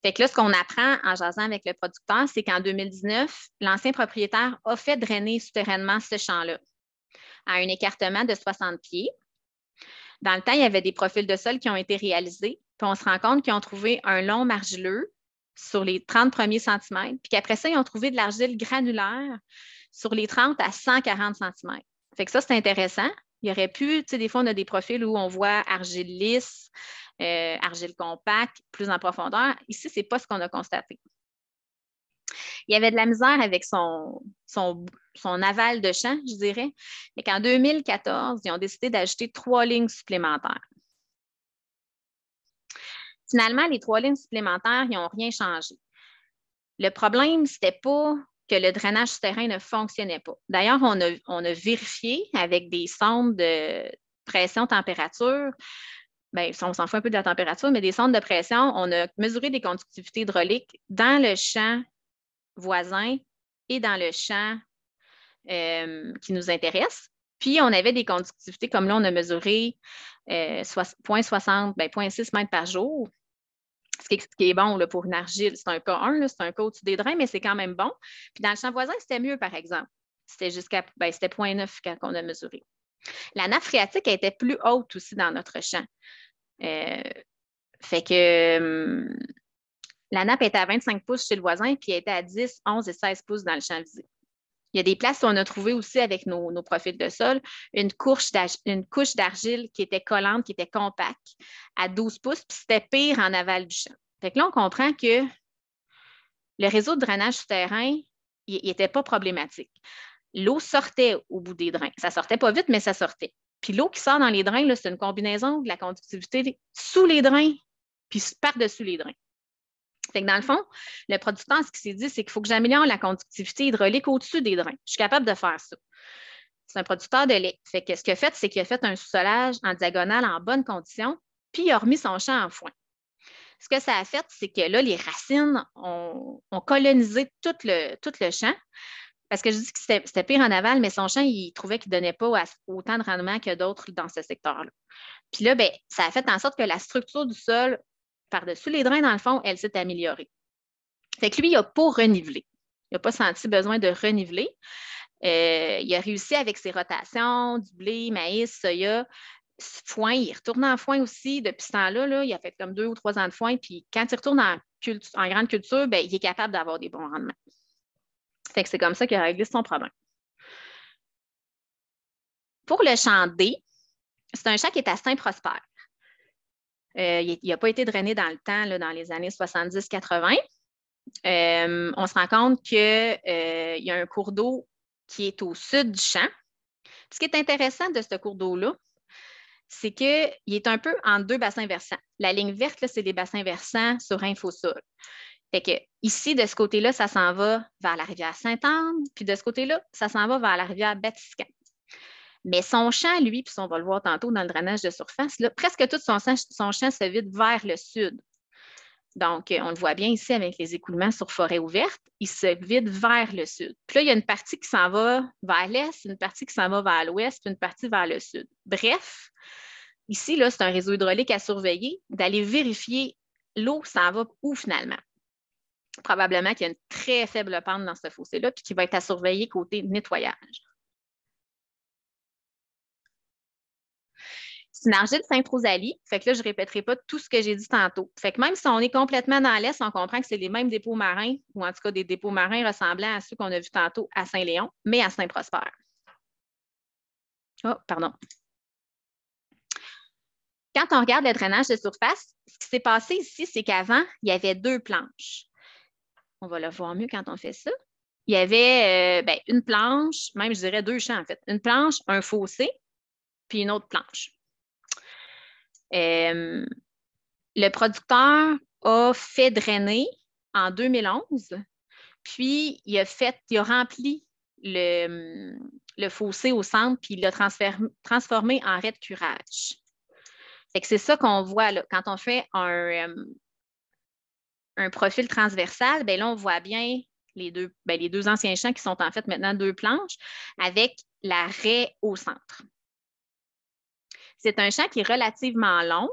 Fait que là, ce qu'on apprend en jasant avec le producteur, c'est qu'en 2019, l'ancien propriétaire a fait drainer souterrainement ce champ-là à un écartement de 60 pieds. Dans le temps, il y avait des profils de sol qui ont été réalisés, puis on se rend compte qu'ils ont trouvé un long argileux sur les 30 premiers centimètres, puis qu'après ça, ils ont trouvé de l'argile granulaire sur les 30 à 140 centimètres. Fait que ça, c'est intéressant. Il y aurait pu, tu sais, des fois, on a des profils où on voit argile lisse, argile compacte, plus en profondeur. Ici, ce n'est pas ce qu'on a constaté. Il y avait de la misère avec son aval de champ, je dirais. Et qu'en 2014, ils ont décidé d'ajouter 3 lignes supplémentaires. Finalement, les 3 lignes supplémentaires, ils n'ont rien changé. Le problème, ce n'était pas que le drainage souterrain ne fonctionnait pas. D'ailleurs, on a vérifié avec des sondes de pression-température. Bien, on s'en fout un peu de la température, mais des sondes de pression, on a mesuré des conductivités hydrauliques dans le champ voisin et dans le champ qui nous intéresse. Puis, on avait des conductivités, comme là, on a mesuré 0,60, 0,6 mètres par jour, ce qui est bon là, pour une argile. C'est un K1, c'est un K au-dessus des drains, mais c'est quand même bon. Puis, dans le champ voisin, c'était mieux, par exemple. C'était jusqu'à c'était 0,9 quand on a mesuré. La nappe phréatique elle était plus haute aussi dans notre champ. Fait que la nappe était à 25 pouces chez le voisin, puis elle était à 10, 11 et 16 pouces dans le champ visé. Il y a des places où on a trouvé aussi avec nos profils de sol une couche d'argile qui était collante, qui était compacte, à 12 pouces, puis c'était pire en aval du champ. Fait que là, on comprend que le réseau de drainage souterrain, il n'était pas problématique. L'eau sortait au bout des drains. Ça sortait pas vite, mais ça sortait. Puis l'eau qui sort dans les drains, c'est une combinaison de la conductivité sous les drains puis par-dessus les drains. Fait que dans le fond, le producteur, ce qu'il s'est dit, c'est qu'il faut que j'améliore la conductivité hydraulique au-dessus des drains. Je suis capable de faire ça. C'est un producteur de lait. Fait que ce qu'il a fait, c'est qu'il a fait un sous-solage en diagonale en bonne condition, puis il a remis son champ en foin. Ce que ça a fait, c'est que là, les racines ont colonisé tout le champ. Parce que je dis que c'était pire en aval, mais son champ, il trouvait qu'il ne donnait pas autant de rendement que d'autres dans ce secteur-là. Puis là, ça a fait en sorte que la structure du sol, par-dessus les drains, dans le fond, elle s'est améliorée. Fait que lui, il n'a pas renivelé. Il n'a pas senti besoin de reniveler. Il a réussi avec ses rotations, du blé, maïs, soya, foin. Il retourne en foin aussi. Depuis ce temps-là, là, il a fait comme 2 ou 3 ans de foin. Puis quand il retourne en grande culture, il est capable d'avoir des bons rendements. Fait que c'est comme ça qu'il a réglé son problème. Pour le champ D, c'est un champ qui est à Saint-Prosper. Il n'a pas été drainé dans le temps, là, dans les années 70-80. On se rend compte qu'il y a un cours d'eau qui est au sud du champ. Ce qui est intéressant de ce cours d'eau-là, c'est qu'il est un peu en 2 bassins versants. La ligne verte, c'est des bassins versants sur Infosol. Fait que ici, de ce côté-là, ça s'en va vers la rivière Sainte-Anne, puis de ce côté-là, ça s'en va vers la rivière Batiscan. Mais son champ, lui, puis on va le voir tantôt dans le drainage de surface, là, presque tout son champ se vide vers le sud. Donc, on le voit bien ici avec les écoulements sur forêt ouverte, il se vide vers le sud. Puis là, il y a une partie qui s'en va vers l'est, une partie qui s'en va vers l'ouest, puis une partie vers le sud. Bref, ici, là, c'est un réseau hydraulique à surveiller, d'aller vérifier l'eau s'en va où finalement. Probablement qu'il y a une très faible pente dans ce fossé-là, puis qui va être à surveiller côté nettoyage. C'est une argile Sainte-Rosalie. Fait que là, je ne répéterai pas tout ce que j'ai dit tantôt. Fait que même si on est complètement dans l'est, on comprend que c'est les mêmes dépôts marins, ou en tout cas des dépôts marins ressemblant à ceux qu'on a vus tantôt à Saint-Léon, mais à Saint-Prosper. Oh, pardon. Quand on regarde le drainage de surface, ce qui s'est passé ici, c'est qu'avant, il y avait 2 planches. On va le voir mieux quand on fait ça. Il y avait une planche, même je dirais 2 champs en fait. Une planche, un fossé, puis une autre planche. Le producteur a fait drainer en 2011, puis il a rempli le fossé au centre, puis il l'a transformé en raie de curage. Fait que c'est ça qu'on voit là. Quand on fait un profil transversal, là, on voit bien les deux anciens champs qui sont en fait maintenant 2 planches avec la raie au centre. C'est un champ qui est relativement long.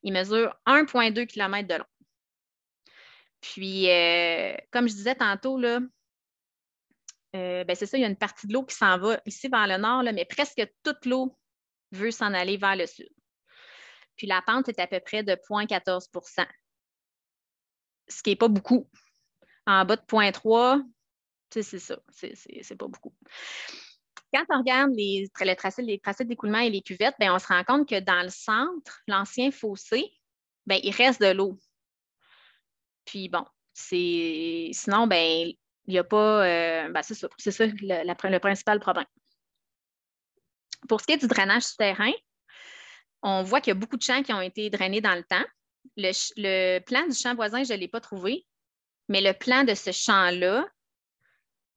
Il mesure 1,2 km de long. Puis, comme je disais tantôt, là, c'est ça, il y a une partie de l'eau qui s'en va ici vers le nord, là, mais presque toute l'eau veut s'en aller vers le sud. Puis la pente est à peu près de 0,14 %, ce qui n'est pas beaucoup. En bas de 0,3 %, c'est ça, c'est pas beaucoup. Quand on regarde les tracés d'écoulement et les cuvettes, on se rend compte que dans le centre, l'ancien fossé, il reste de l'eau. Puis bon, sinon, il n'y a pas. C'est ça le principal problème. Pour ce qui est du drainage souterrain, on voit qu'il y a beaucoup de champs qui ont été drainés dans le temps. Le plan du champ voisin, je ne l'ai pas trouvé, mais le plan de ce champ-là,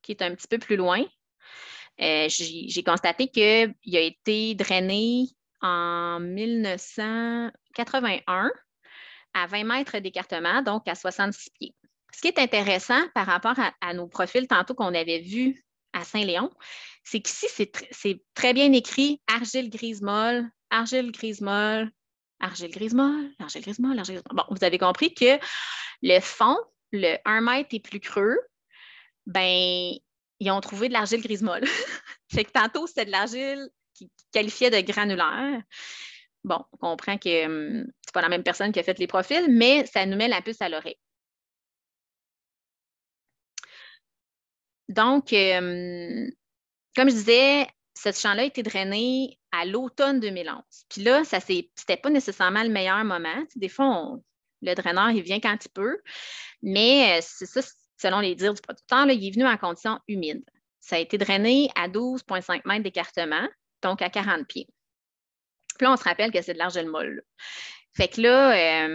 qui est un petit peu plus loin, j'ai constaté qu'il a été drainé en 1981 à 20 mètres d'écartement, donc à 66 pieds. Ce qui est intéressant par rapport à nos profils tantôt qu'on avait vus à Saint-Léon, c'est qu'ici, c'est très bien écrit argile grise molle, argile grise molle, argile grise molle, argile grise molle, argile grise molle. Bon, vous avez compris que le fond, le 1 mètre et plus creux, ils ont trouvé de l'argile grise molle. Fait que tantôt, c'était de l'argile qui qualifiait de granulaire. Bon, on comprend que c'est pas la même personne qui a fait les profils, mais ça nous met la puce à l'oreille. Donc, comme je disais, ce champ-là a été drainé à l'automne 2011. Puis là, c'était pas nécessairement le meilleur moment. Des fois, le draineur, il vient quand il peut. Mais c'est ça, selon les dires du producteur, là, il est venu en conditions humides. Ça a été drainé à 12,5 mètres d'écartement, donc à 40 pieds. Puis là, on se rappelle que c'est de l'argile molle. Fait que là,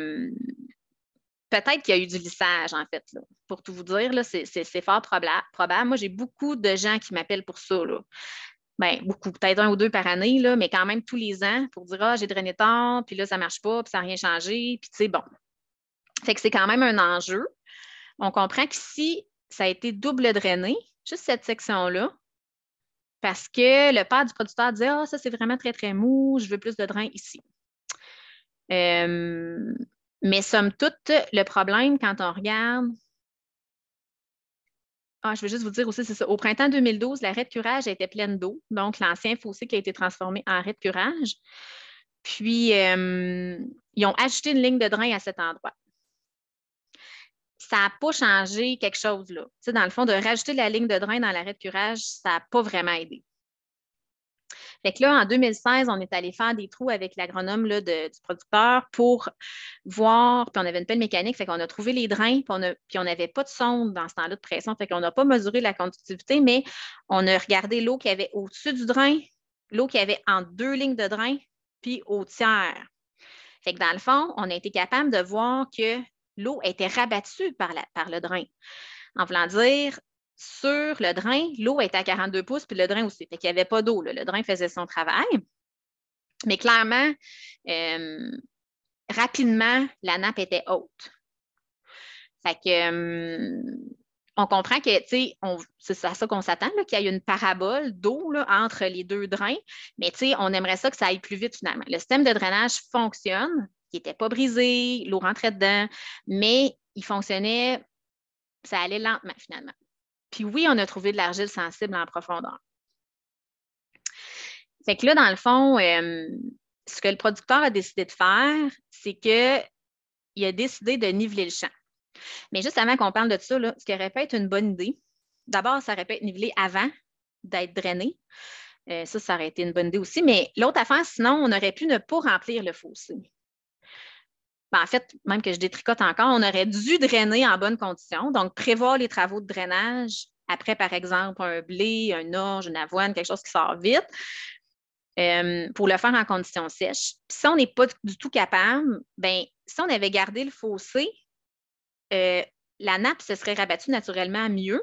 peut-être qu'il y a eu du lissage, en fait. Là. Pour tout vous dire, là, c'est fort probable. Moi, j'ai beaucoup de gens qui m'appellent pour ça. Là. Bien, beaucoup, peut-être 1 ou 2 par année, là, mais quand même tous les ans pour dire ah, j'ai drainé tard, puis là, ça ne marche pas, puis ça n'a rien changé. Puis, tu sais, bon. Fait que c'est quand même un enjeu. On comprend qu'ici, ça a été double drainé, juste cette section-là, parce que le père du producteur disait ah, ça, c'est vraiment très, très mou, je veux plus de drain ici. Mais somme toute, le problème, quand on regarde. Ah, je veux juste vous dire aussi, c'est ça. Au printemps 2012, la raie de curage était pleine d'eau, donc l'ancien fossé qui a été transformé en raie de curage. Puis, ils ont ajouté une ligne de drain à cet endroit. Ça n'a pas changé quelque chose, là. Tu sais, dans le fond, de rajouter la ligne de drain dans la raie de curage, ça n'a pas vraiment aidé. Fait que là, en 2016, on est allé faire des trous avec l'agronome du producteur pour voir, puis on avait une pelle mécanique, fait qu'on a trouvé les drains, puis on n'avait pas de sonde dans ce temps-là de pression, fait qu'on n'a pas mesuré la conductivité, mais on a regardé l'eau qu'il y avait au-dessus du drain, l'eau qu'il y avait en 2 lignes de drain, puis au tiers. Fait que dans le fond, on a été capable de voir que l'eau était rabattue par le drain. En voulant dire, sur le drain, l'eau était à 42 pouces, puis le drain aussi. Fait qu'il n'y avait pas d'eau. Le drain faisait son travail. Mais clairement, rapidement, la nappe était haute. Fait que, on comprend que, tu sais, c'est à ça qu'on s'attend, qu'il y ait une parabole d'eau entre les 2 drains. Mais, tu sais, on aimerait ça que ça aille plus vite finalement. Le système de drainage fonctionne, il n'était pas brisé, l'eau rentrait dedans, mais il fonctionnait, ça allait lentement finalement. Puis oui, on a trouvé de l'argile sensible en profondeur. Fait que là, dans le fond, ce que le producteur a décidé de faire, c'est qu'il a décidé de niveler le champ. Mais juste avant qu'on parle de ça, là, ce qui aurait pu être une bonne idée, d'abord, ça aurait pu être nivelé avant d'être drainé. Ça aurait été une bonne idée aussi. Mais l'autre affaire, sinon, on aurait pu ne pas remplir le fossé. Ben, en fait, même que je détricote encore, on aurait dû drainer en bonnes conditions. Donc, prévoir les travaux de drainage après, par exemple, un blé, un orge, une avoine, quelque chose qui sort vite, pour le faire en conditions sèches. Puis si on n'est pas du tout capable, ben, si on avait gardé le fossé, la nappe se serait rabattue naturellement mieux.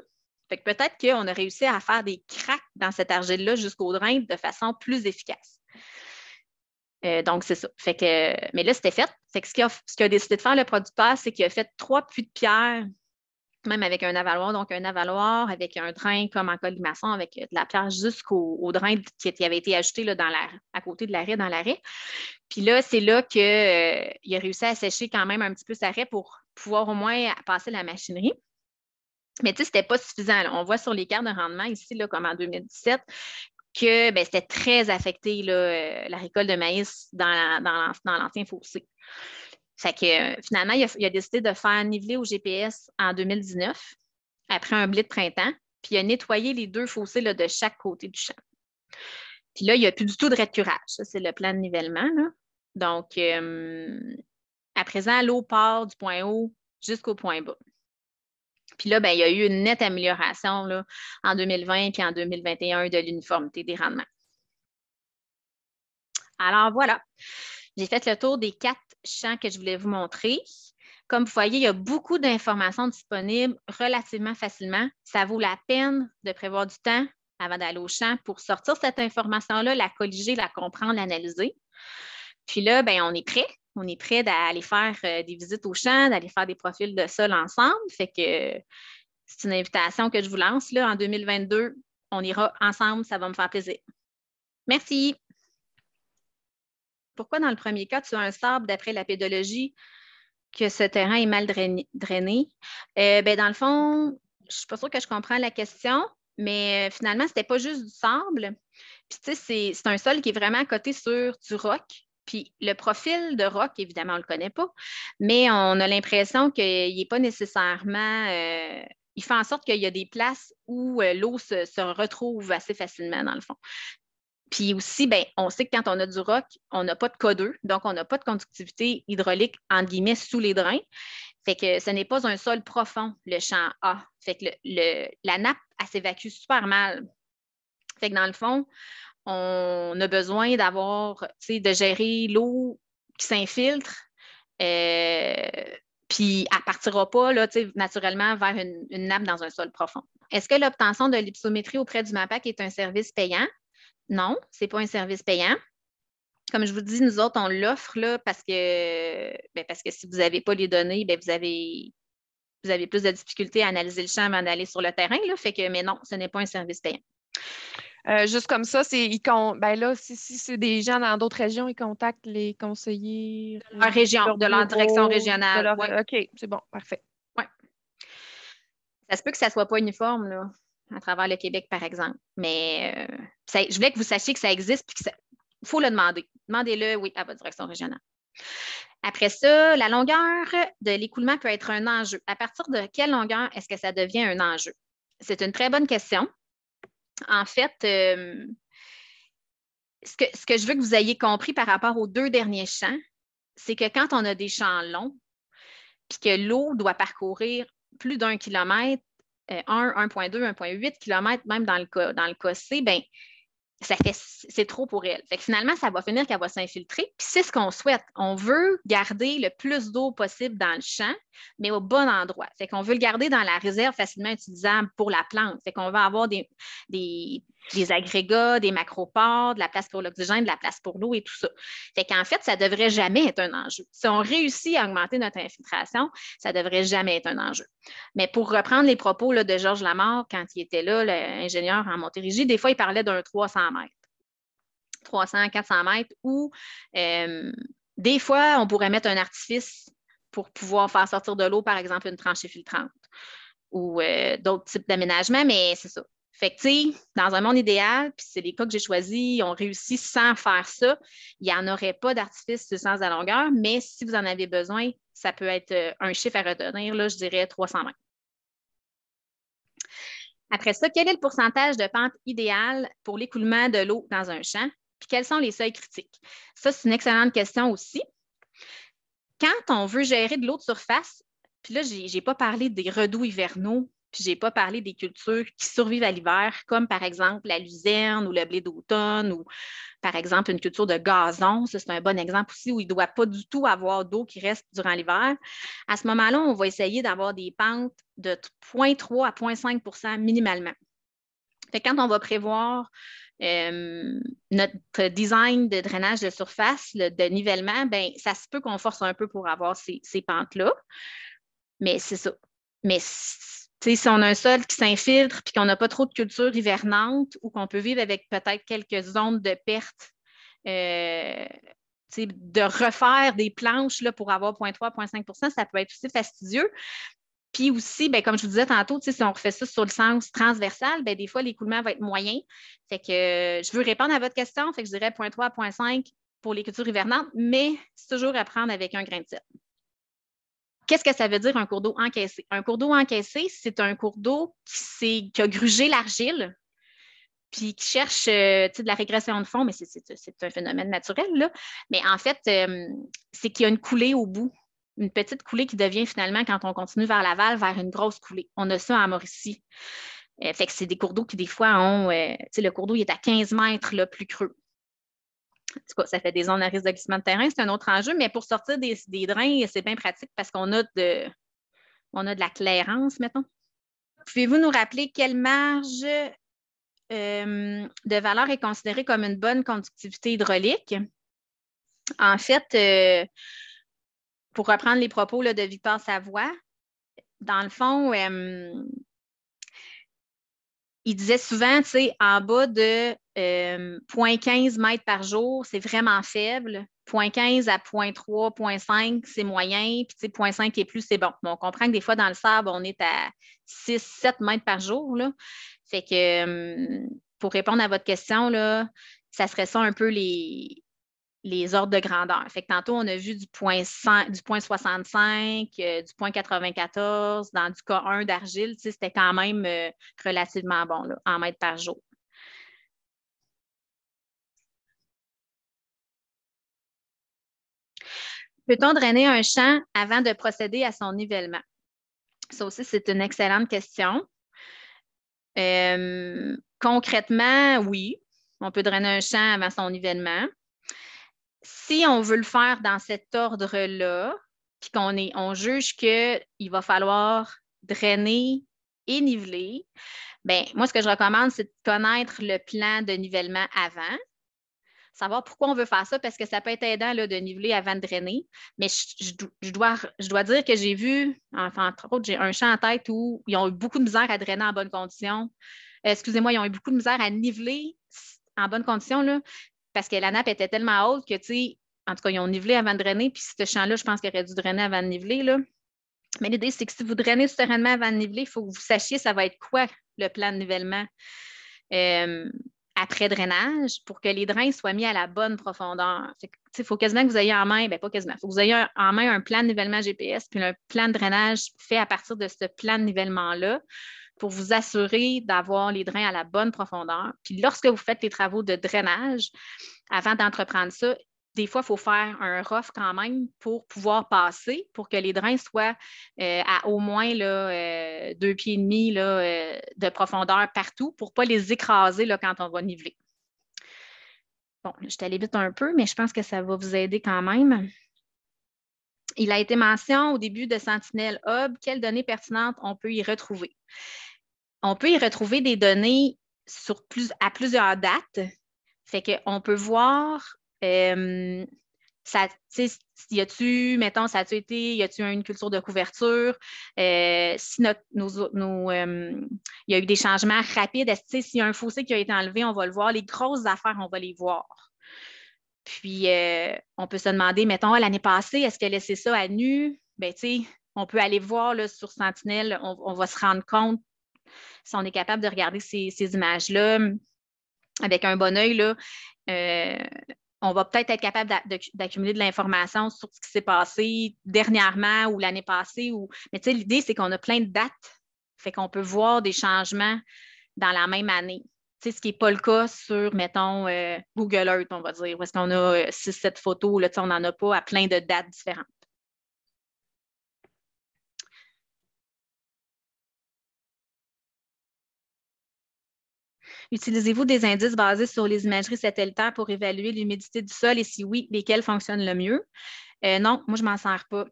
Fait que peut-être qu'on a réussi à faire des craques dans cette argile-là jusqu'au drain de façon plus efficace. Donc, c'est ça. Fait que, mais là, c'était fait. Fait que ce qu'il a décidé de faire, le producteur, c'est qu'il a fait 3 puits de pierre, même avec un avaloir. Donc, un avaloir avec un drain comme en colimaçon, avec de la pierre jusqu'au drain qui avait été ajouté là, à côté de l'arrêt, dans l'arrêt. Puis là, c'est là qu'il a réussi à sécher quand même un petit peu sa raie pour pouvoir au moins passer la machinerie. Mais tu sais, ce n'était pas suffisant. Là. On voit sur les cartes de rendement ici, là, comme en 2017, que ben, c'était très affecté, là, la récolte de maïs dans l'ancien fossé. Fait que finalement, il a décidé de faire niveler au GPS en 2019, après un blé de printemps, puis il a nettoyé les 2 fossés là, de chaque côté du champ. Puis là, il n'y a plus du tout de raie de curage. Ça, c'est le plan de nivellement. Là. Donc, à présent, l'eau part du point haut jusqu'au point bas. Puis là, ben, il y a eu une nette amélioration là, en 2020 puis en 2021 de l'uniformité des rendements. Alors voilà, j'ai fait le tour des 4 champs que je voulais vous montrer. Comme vous voyez, il y a beaucoup d'informations disponibles relativement facilement. Ça vaut la peine de prévoir du temps avant d'aller au champ pour sortir cette information-là, la colliger, la comprendre, l'analyser. Puis là, ben, on est prêt. On est prêt d'aller faire des visites au champ, d'aller faire des profils de sol ensemble. Fait que c'est une invitation que je vous lance. Là, en 2022, on ira ensemble. Ça va me faire plaisir. Merci. Pourquoi dans le premier cas, tu as un sable d'après la pédologie que ce terrain est mal drainé? Ben, dans le fond, je ne suis pas sûre que je comprends la question, mais finalement, ce n'était pas juste du sable. Puis, tu sais, c'est un sol qui est vraiment coté sur du roc. Puis, le profil de roc, évidemment, on ne le connaît pas, mais on a l'impression qu'il n'est pas nécessairement. Il fait en sorte qu'il y a des places où l'eau se retrouve assez facilement, dans le fond. Puis aussi, ben, on sait que quand on a du roc, on n'a pas de K2, donc on n'a pas de conductivité hydraulique, entre guillemets, sous les drains. Fait que ce n'est pas un sol profond, le champ A. Fait que la nappe, elle s'évacue super mal. Fait que dans le fond, on a besoin d'avoir, tu sais, de gérer l'eau qui s'infiltre. Puis elle ne partira pas là, naturellement vers une nappe dans un sol profond. Est-ce que l'obtention de l'hypsométrie auprès du MAPAC est un service payant? Non, ce n'est pas un service payant. Comme je vous dis, nous autres, on l'offre là, parce que si vous n'avez pas les données, bien, vous avez plus de difficultés à analyser le champ avant d'aller sur le terrain. Là, mais non, ce n'est pas un service payant. Juste comme ça, ben là, si c'est des gens dans d'autres régions, ils contactent les conseillers de leur région, de leur direction régionale. Ouais. OK, c'est bon, parfait. Ouais. Ça se peut que ça ne soit pas uniforme là, à travers le Québec, par exemple. Mais je voulais que vous sachiez que ça existe et qu'il faut le demander. Demandez-le, oui, à votre direction régionale. Après ça, la longueur de l'écoulement peut être un enjeu. À partir de quelle longueur est-ce que ça devient un enjeu? C'est une très bonne question. En fait, ce que je veux que vous ayez compris par rapport aux 2 derniers champs, c'est que quand on a des champs longs, puis que l'eau doit parcourir plus d'1 kilomètre, 1,2, 1,8 km, même dans le cas C, bien, c'est trop pour elle. Fait que finalement, ça va finir qu'elle va s'infiltrer. Puis c'est ce qu'on souhaite. On veut garder le plus d'eau possible dans le champ, mais au bon endroit. Fait qu'on veut le garder dans la réserve facilement utilisable pour la plante. Fait qu'on va avoir des agrégats, des macropores, de la place pour l'oxygène, de la place pour l'eau et tout ça. Fait qu'en fait, ça ne devrait jamais être un enjeu. Si on réussit à augmenter notre infiltration, ça ne devrait jamais être un enjeu. Mais pour reprendre les propos là, de Georges Lamarre, quand il était là, l'ingénieur en Montérégie, des fois, il parlait d'un 300 mètres. 300, 400 mètres, ou des fois, on pourrait mettre un artifice pour pouvoir faire sortir de l'eau, par exemple, une tranchée filtrante ou d'autres types d'aménagements, mais c'est ça. Fait que, tu sais, dans un monde idéal, puis c'est les cas que j'ai choisis, on réussit sans faire ça, il n'y en aurait pas d'artifice sur le sens de la longueur, mais si vous en avez besoin, ça peut être un chiffre à retenir, là, je dirais 300 mètres. Après ça, quel est le pourcentage de pente idéal pour l'écoulement de l'eau dans un champ? Puis quels sont les seuils critiques? Ça, c'est une excellente question aussi. Quand on veut gérer de l'eau de surface, puis là, je n'ai pas parlé des redoux hivernaux, puis je n'ai pas parlé des cultures qui survivent à l'hiver, comme par exemple la luzerne ou le blé d'automne, ou par exemple une culture de gazon. Ça, c'est un bon exemple aussi où il ne doit pas du tout avoir d'eau qui reste durant l'hiver. À ce moment-là, on va essayer d'avoir des pentes de 0,3 à 0,5 minimalement. Fait que quand on va prévoir notre design de drainage de surface, de nivellement, ben, ça se peut qu'on force un peu pour avoir ces pentes-là. Mais c'est ça. Mais si on a un sol qui s'infiltre et qu'on n'a pas trop de culture hivernante ou qu'on peut vivre avec peut-être quelques zones de perte, de refaire des planches là, pour avoir 0,3, 0,5 ça peut être aussi fastidieux. Puis aussi, bien, comme je vous disais tantôt, si on refait ça sur le sens transversal, bien, des fois, l'écoulement va être moyen. Fait que je veux répondre à votre question, fait que je dirais 0,3 à 0,5 pour les cultures hivernantes, mais c'est toujours à prendre avec un grain de sel. Qu'est-ce que ça veut dire un cours d'eau encaissé? Un cours d'eau encaissé, c'est un cours d'eau qui a grugé l'argile, puis qui cherche de la régression de fond, mais c'est un phénomène naturel, là. Mais en fait, c'est qu'il y a une coulée au bout. Une petite coulée qui devient finalement, quand on continue vers l'aval, vers une grosse coulée. On a ça à Mauricie. Fait que c'est des cours d'eau qui, des fois, ont... le cours d'eau il est à 15 mètres là, plus creux. En tout cas, ça fait des zones à risque de glissement de terrain. C'est un autre enjeu, mais pour sortir des drains, c'est bien pratique parce qu'on a de la clairance, mettons. Pouvez-vous nous rappeler quelle marge de valeur est considérée comme une bonne conductivité hydraulique? En fait, pour reprendre les propos là, de Victor Savoie, dans le fond, il disait souvent, tu sais, en bas de 0,15 mètres par jour, c'est vraiment faible. 0,15 à 0,3, 0,5, c'est moyen, puis 0,5 et plus, c'est bon. Mais on comprend que des fois, dans le sable, on est à 6, 7 mètres par jour, là. Fait que pour répondre à votre question, là, ça serait ça un peu les ordres de grandeur. Fait que tantôt, on a vu du 0,65, du 0,94, dans du cas 1 d'argile, c'était quand même relativement bon là, en mètres par jour. Peut-on drainer un champ avant de procéder à son nivellement? Ça aussi, c'est une excellente question. Concrètement, oui, on peut drainer un champ avant son nivellement. Si on veut le faire dans cet ordre-là, puis on juge qu'il va falloir drainer et niveler, bien, moi, ce que je recommande, c'est de connaître le plan de nivellement avant, savoir pourquoi on veut faire ça, parce que ça peut être aidant là, de niveler avant de drainer. Mais je dois dire que j'ai vu, enfin, entre autres, j'ai un champ en tête où ils ont eu beaucoup de misère à drainer en bonnes conditions. Excusez-moi, ils ont eu beaucoup de misère à niveler en bonnes conditions, là, parce que la nappe était tellement haute que, tu sais, en tout cas, ils ont nivelé avant de drainer, puis ce champ-là, je pense qu'il aurait dû drainer avant de niveler, là. Mais l'idée, c'est que si vous drainez souterrainement avant de niveler, il faut que vous sachiez ça va être quoi le plan de nivellement après drainage pour que les drains soient mis à la bonne profondeur. Il faut quasiment que vous ayez en main, bien pas quasiment, il faut que vous ayez en main un plan de nivellement GPS puis un plan de drainage fait à partir de ce plan de nivellement-là pour vous assurer d'avoir les drains à la bonne profondeur. Puis lorsque vous faites les travaux de drainage, avant d'entreprendre ça, des fois, il faut faire un rough quand même pour pouvoir passer, pour que les drains soient à au moins là, 2,5 pieds là, de profondeur partout pour ne pas les écraser là, quand on va niveler. Bon, je suis allée vite un peu, mais je pense que ça va vous aider quand même. Il a été mention au début de Sentinel Hub, quelles données pertinentes on peut y retrouver? On peut y retrouver des données à plusieurs dates. Fait qu'on peut voir y a-tu, mettons, ça a-tu été, y a-tu une culture de couverture? Si il y a eu des changements rapides, s'il y a un fossé qui a été enlevé, on va le voir. Les grosses affaires, on va les voir. Puis, on peut se demander, mettons, l'année passée, est-ce qu'elle a laissé ça à nu? Bien, tu sais, on peut aller voir là, sur Sentinel, on va se rendre compte si on est capable de regarder ces images-là avec un bon œil, là, on va peut-être être capable d'accumuler de l'information sur ce qui s'est passé dernièrement ou l'année passée. Mais tu sais, l'idée, c'est qu'on a plein de dates, fait qu'on peut voir des changements dans la même année. Tu sais, ce qui n'est pas le cas sur, mettons, Google Earth, on va dire, où est-ce qu'on a 6-7 photos, là, on n'en a pas à plein de dates différentes. Utilisez-vous des indices basés sur les imageries satellitaires pour évaluer l'humidité du sol et si oui, lesquels fonctionnent le mieux? Non, moi, je ne m'en sers pas.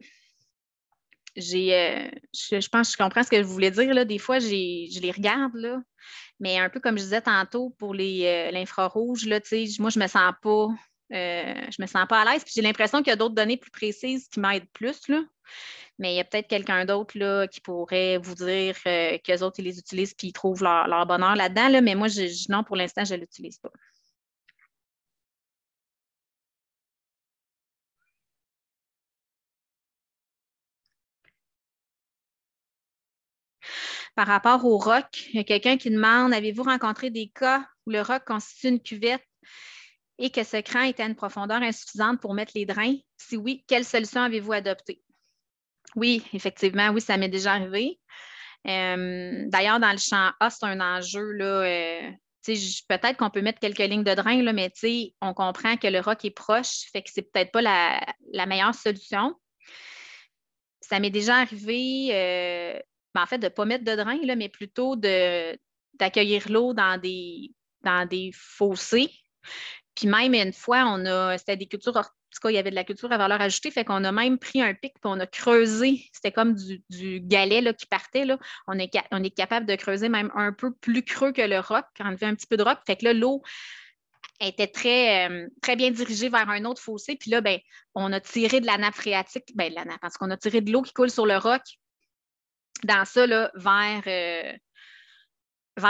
Je pense que je comprends ce que je voulais dire. Là. Des fois, je les regarde, là, mais un peu comme je disais tantôt pour l'infrarouge, là, moi, je me sens pas à l'aise. Puis j'ai l'impression qu'il y a d'autres données plus précises qui m'aident plus. Là. Mais il y a peut-être quelqu'un d'autre là, qui pourrait vous dire qu'eux autres, ils les utilisent et ils trouvent leur bonheur là-dedans. Là, mais moi, non, pour l'instant, je ne l'utilise pas. Par rapport au roc, il y a quelqu'un qui demande, avez-vous rencontré des cas où le roc constitue une cuvette et que ce cran était à une profondeur insuffisante pour mettre les drains? Si oui, quelle solution avez-vous adoptée? Oui, effectivement, oui, ça m'est déjà arrivé. D'ailleurs, dans le champ A, c'est un enjeu. Là, peut-être qu'on peut mettre quelques lignes de drain, là, mais on comprend que le roc est proche, fait que c'est peut-être pas la meilleure solution. Ça m'est déjà arrivé, en fait, de ne pas mettre de drain, là, mais plutôt d'accueillir l'eau dans des fossés. Puis même une fois, c'était des cultures, en tout cas, il y avait de la culture à valeur ajoutée, fait qu'on a même pris un pic puis on a creusé. C'était comme du galet là, qui partait. Là. On est capable de creuser même un peu plus creux que le roc, enlever un petit peu de roc. Fait que là, l'eau était très, très bien dirigée vers un autre fossé. Puis là, ben, on a tiré de la nappe phréatique, ben, de la nappe, parce qu'on a tiré de l'eau qui coule sur le roc dans ça, là, vers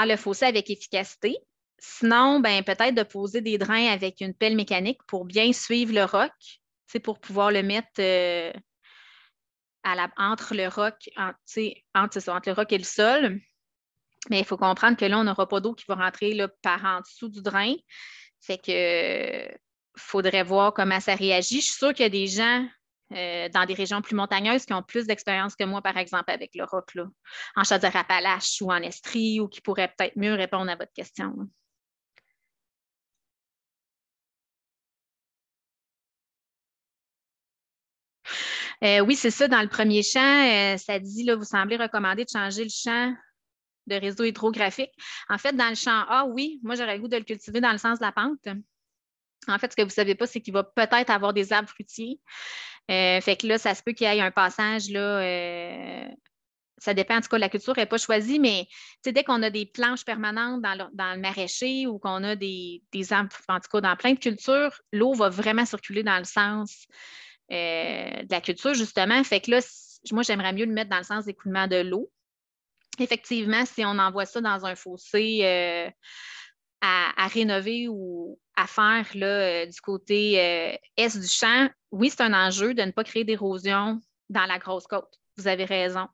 le fossé avec efficacité. Sinon, ben, peut-être de poser des drains avec une pelle mécanique pour bien suivre le roc, pour pouvoir le mettre entre le roc, entre le roc et le sol. Mais il faut comprendre que là, on n'aura pas d'eau qui va rentrer là, par en dessous du drain. Fait que faudrait voir comment ça réagit. Je suis sûre qu'il y a des gens dans des régions plus montagneuses qui ont plus d'expérience que moi, par exemple, avec le roc, là, en Chaudière-Appalaches ou en Estrie, ou qui pourraient peut-être mieux répondre à votre question. Là. Oui, c'est ça. Dans le premier champ, ça dit, là, vous semblez recommander de changer le champ de réseau hydrographique. En fait, dans le champ A, oui, moi, j'aurais le goût de le cultiver dans le sens de la pente. En fait, ce que vous ne savez pas, c'est qu'il va peut-être avoir des arbres fruitiers. Fait que là, ça se peut qu'il y ait un passage, là, ça dépend, en tout cas, la culture n'est pas choisie, mais dès qu'on a des planches permanentes dans le maraîcher ou qu'on a des arbres, en tout cas, dans plein de cultures, l'eau va vraiment circuler dans le sens de la culture, justement. Fait que là, moi, j'aimerais mieux le mettre dans le sens d'écoulement de l'eau. Effectivement, si on envoie ça dans un fossé à rénover ou à faire là, du côté est du champ, oui, c'est un enjeu de ne pas créer d'érosion dans la grosse côte. Vous avez raison.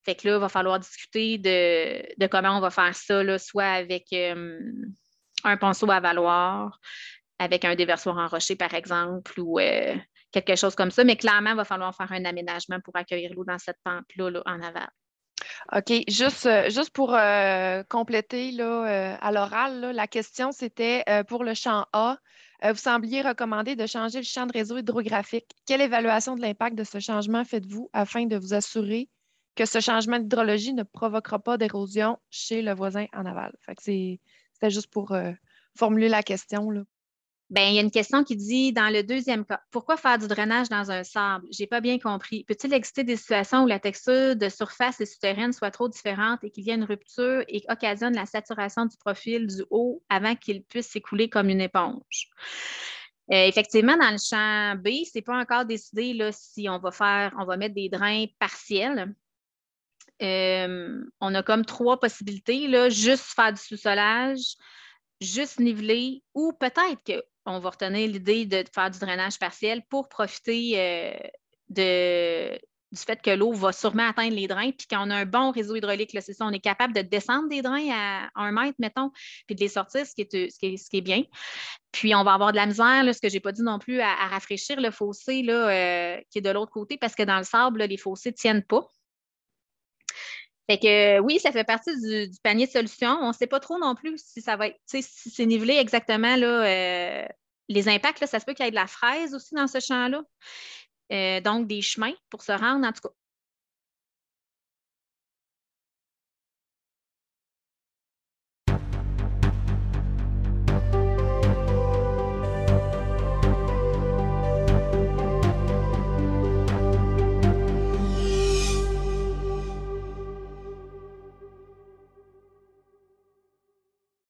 Fait que là, il va falloir discuter de comment on va faire ça, là, soit avec un ponceau à valoir, avec un déversoir en rocher, par exemple, ou quelque chose comme ça. Mais clairement, il va falloir faire un aménagement pour accueillir l'eau dans cette pente-là là, en aval. OK. Juste pour compléter là, à l'oral, là, la question, c'était pour le champ A, vous sembliez recommander de changer le champ de réseau hydrographique. Quelle évaluation de l'impact de ce changement faites-vous afin de vous assurer que ce changement d'hydrologie ne provoquera pas d'érosion chez le voisin en aval? Fait que c'était juste pour formuler la question, là. Bien, il y a une question qui dit, dans le deuxième cas, pourquoi faire du drainage dans un sable? Je n'ai pas bien compris. Peut-il exister des situations où la texture de surface et souterraine soit trop différente et qu'il y ait une rupture et occasionne la saturation du profil du haut avant qu'il puisse s'écouler comme une éponge? Effectivement, dans le champ B, ce n'est pas encore décidé là, si on va mettre des drains partiels. On a comme 3 possibilités, là, juste faire du sous-solage, juste niveler, ou peut-être qu'on va retenir l'idée de faire du drainage partiel pour profiter du fait que l'eau va sûrement atteindre les drains, puis qu'on a un bon réseau hydraulique, là, c'est ça, on est capable de descendre des drains à 1 mètre, mettons, puis de les sortir, ce qui est bien. Puis on va avoir de la misère, là, ce que je n'ai pas dit non plus, à rafraîchir le fossé là, qui est de l'autre côté, parce que dans le sable, là, les fossés ne tiennent pas. Fait que oui, ça fait partie du panier de solutions. On ne sait pas trop non plus si ça va être, si c'est nivelé exactement là, les impacts. Là, ça se peut qu'il y ait de la fraise aussi dans ce champ-là. Donc, des chemins pour se rendre. En tout cas,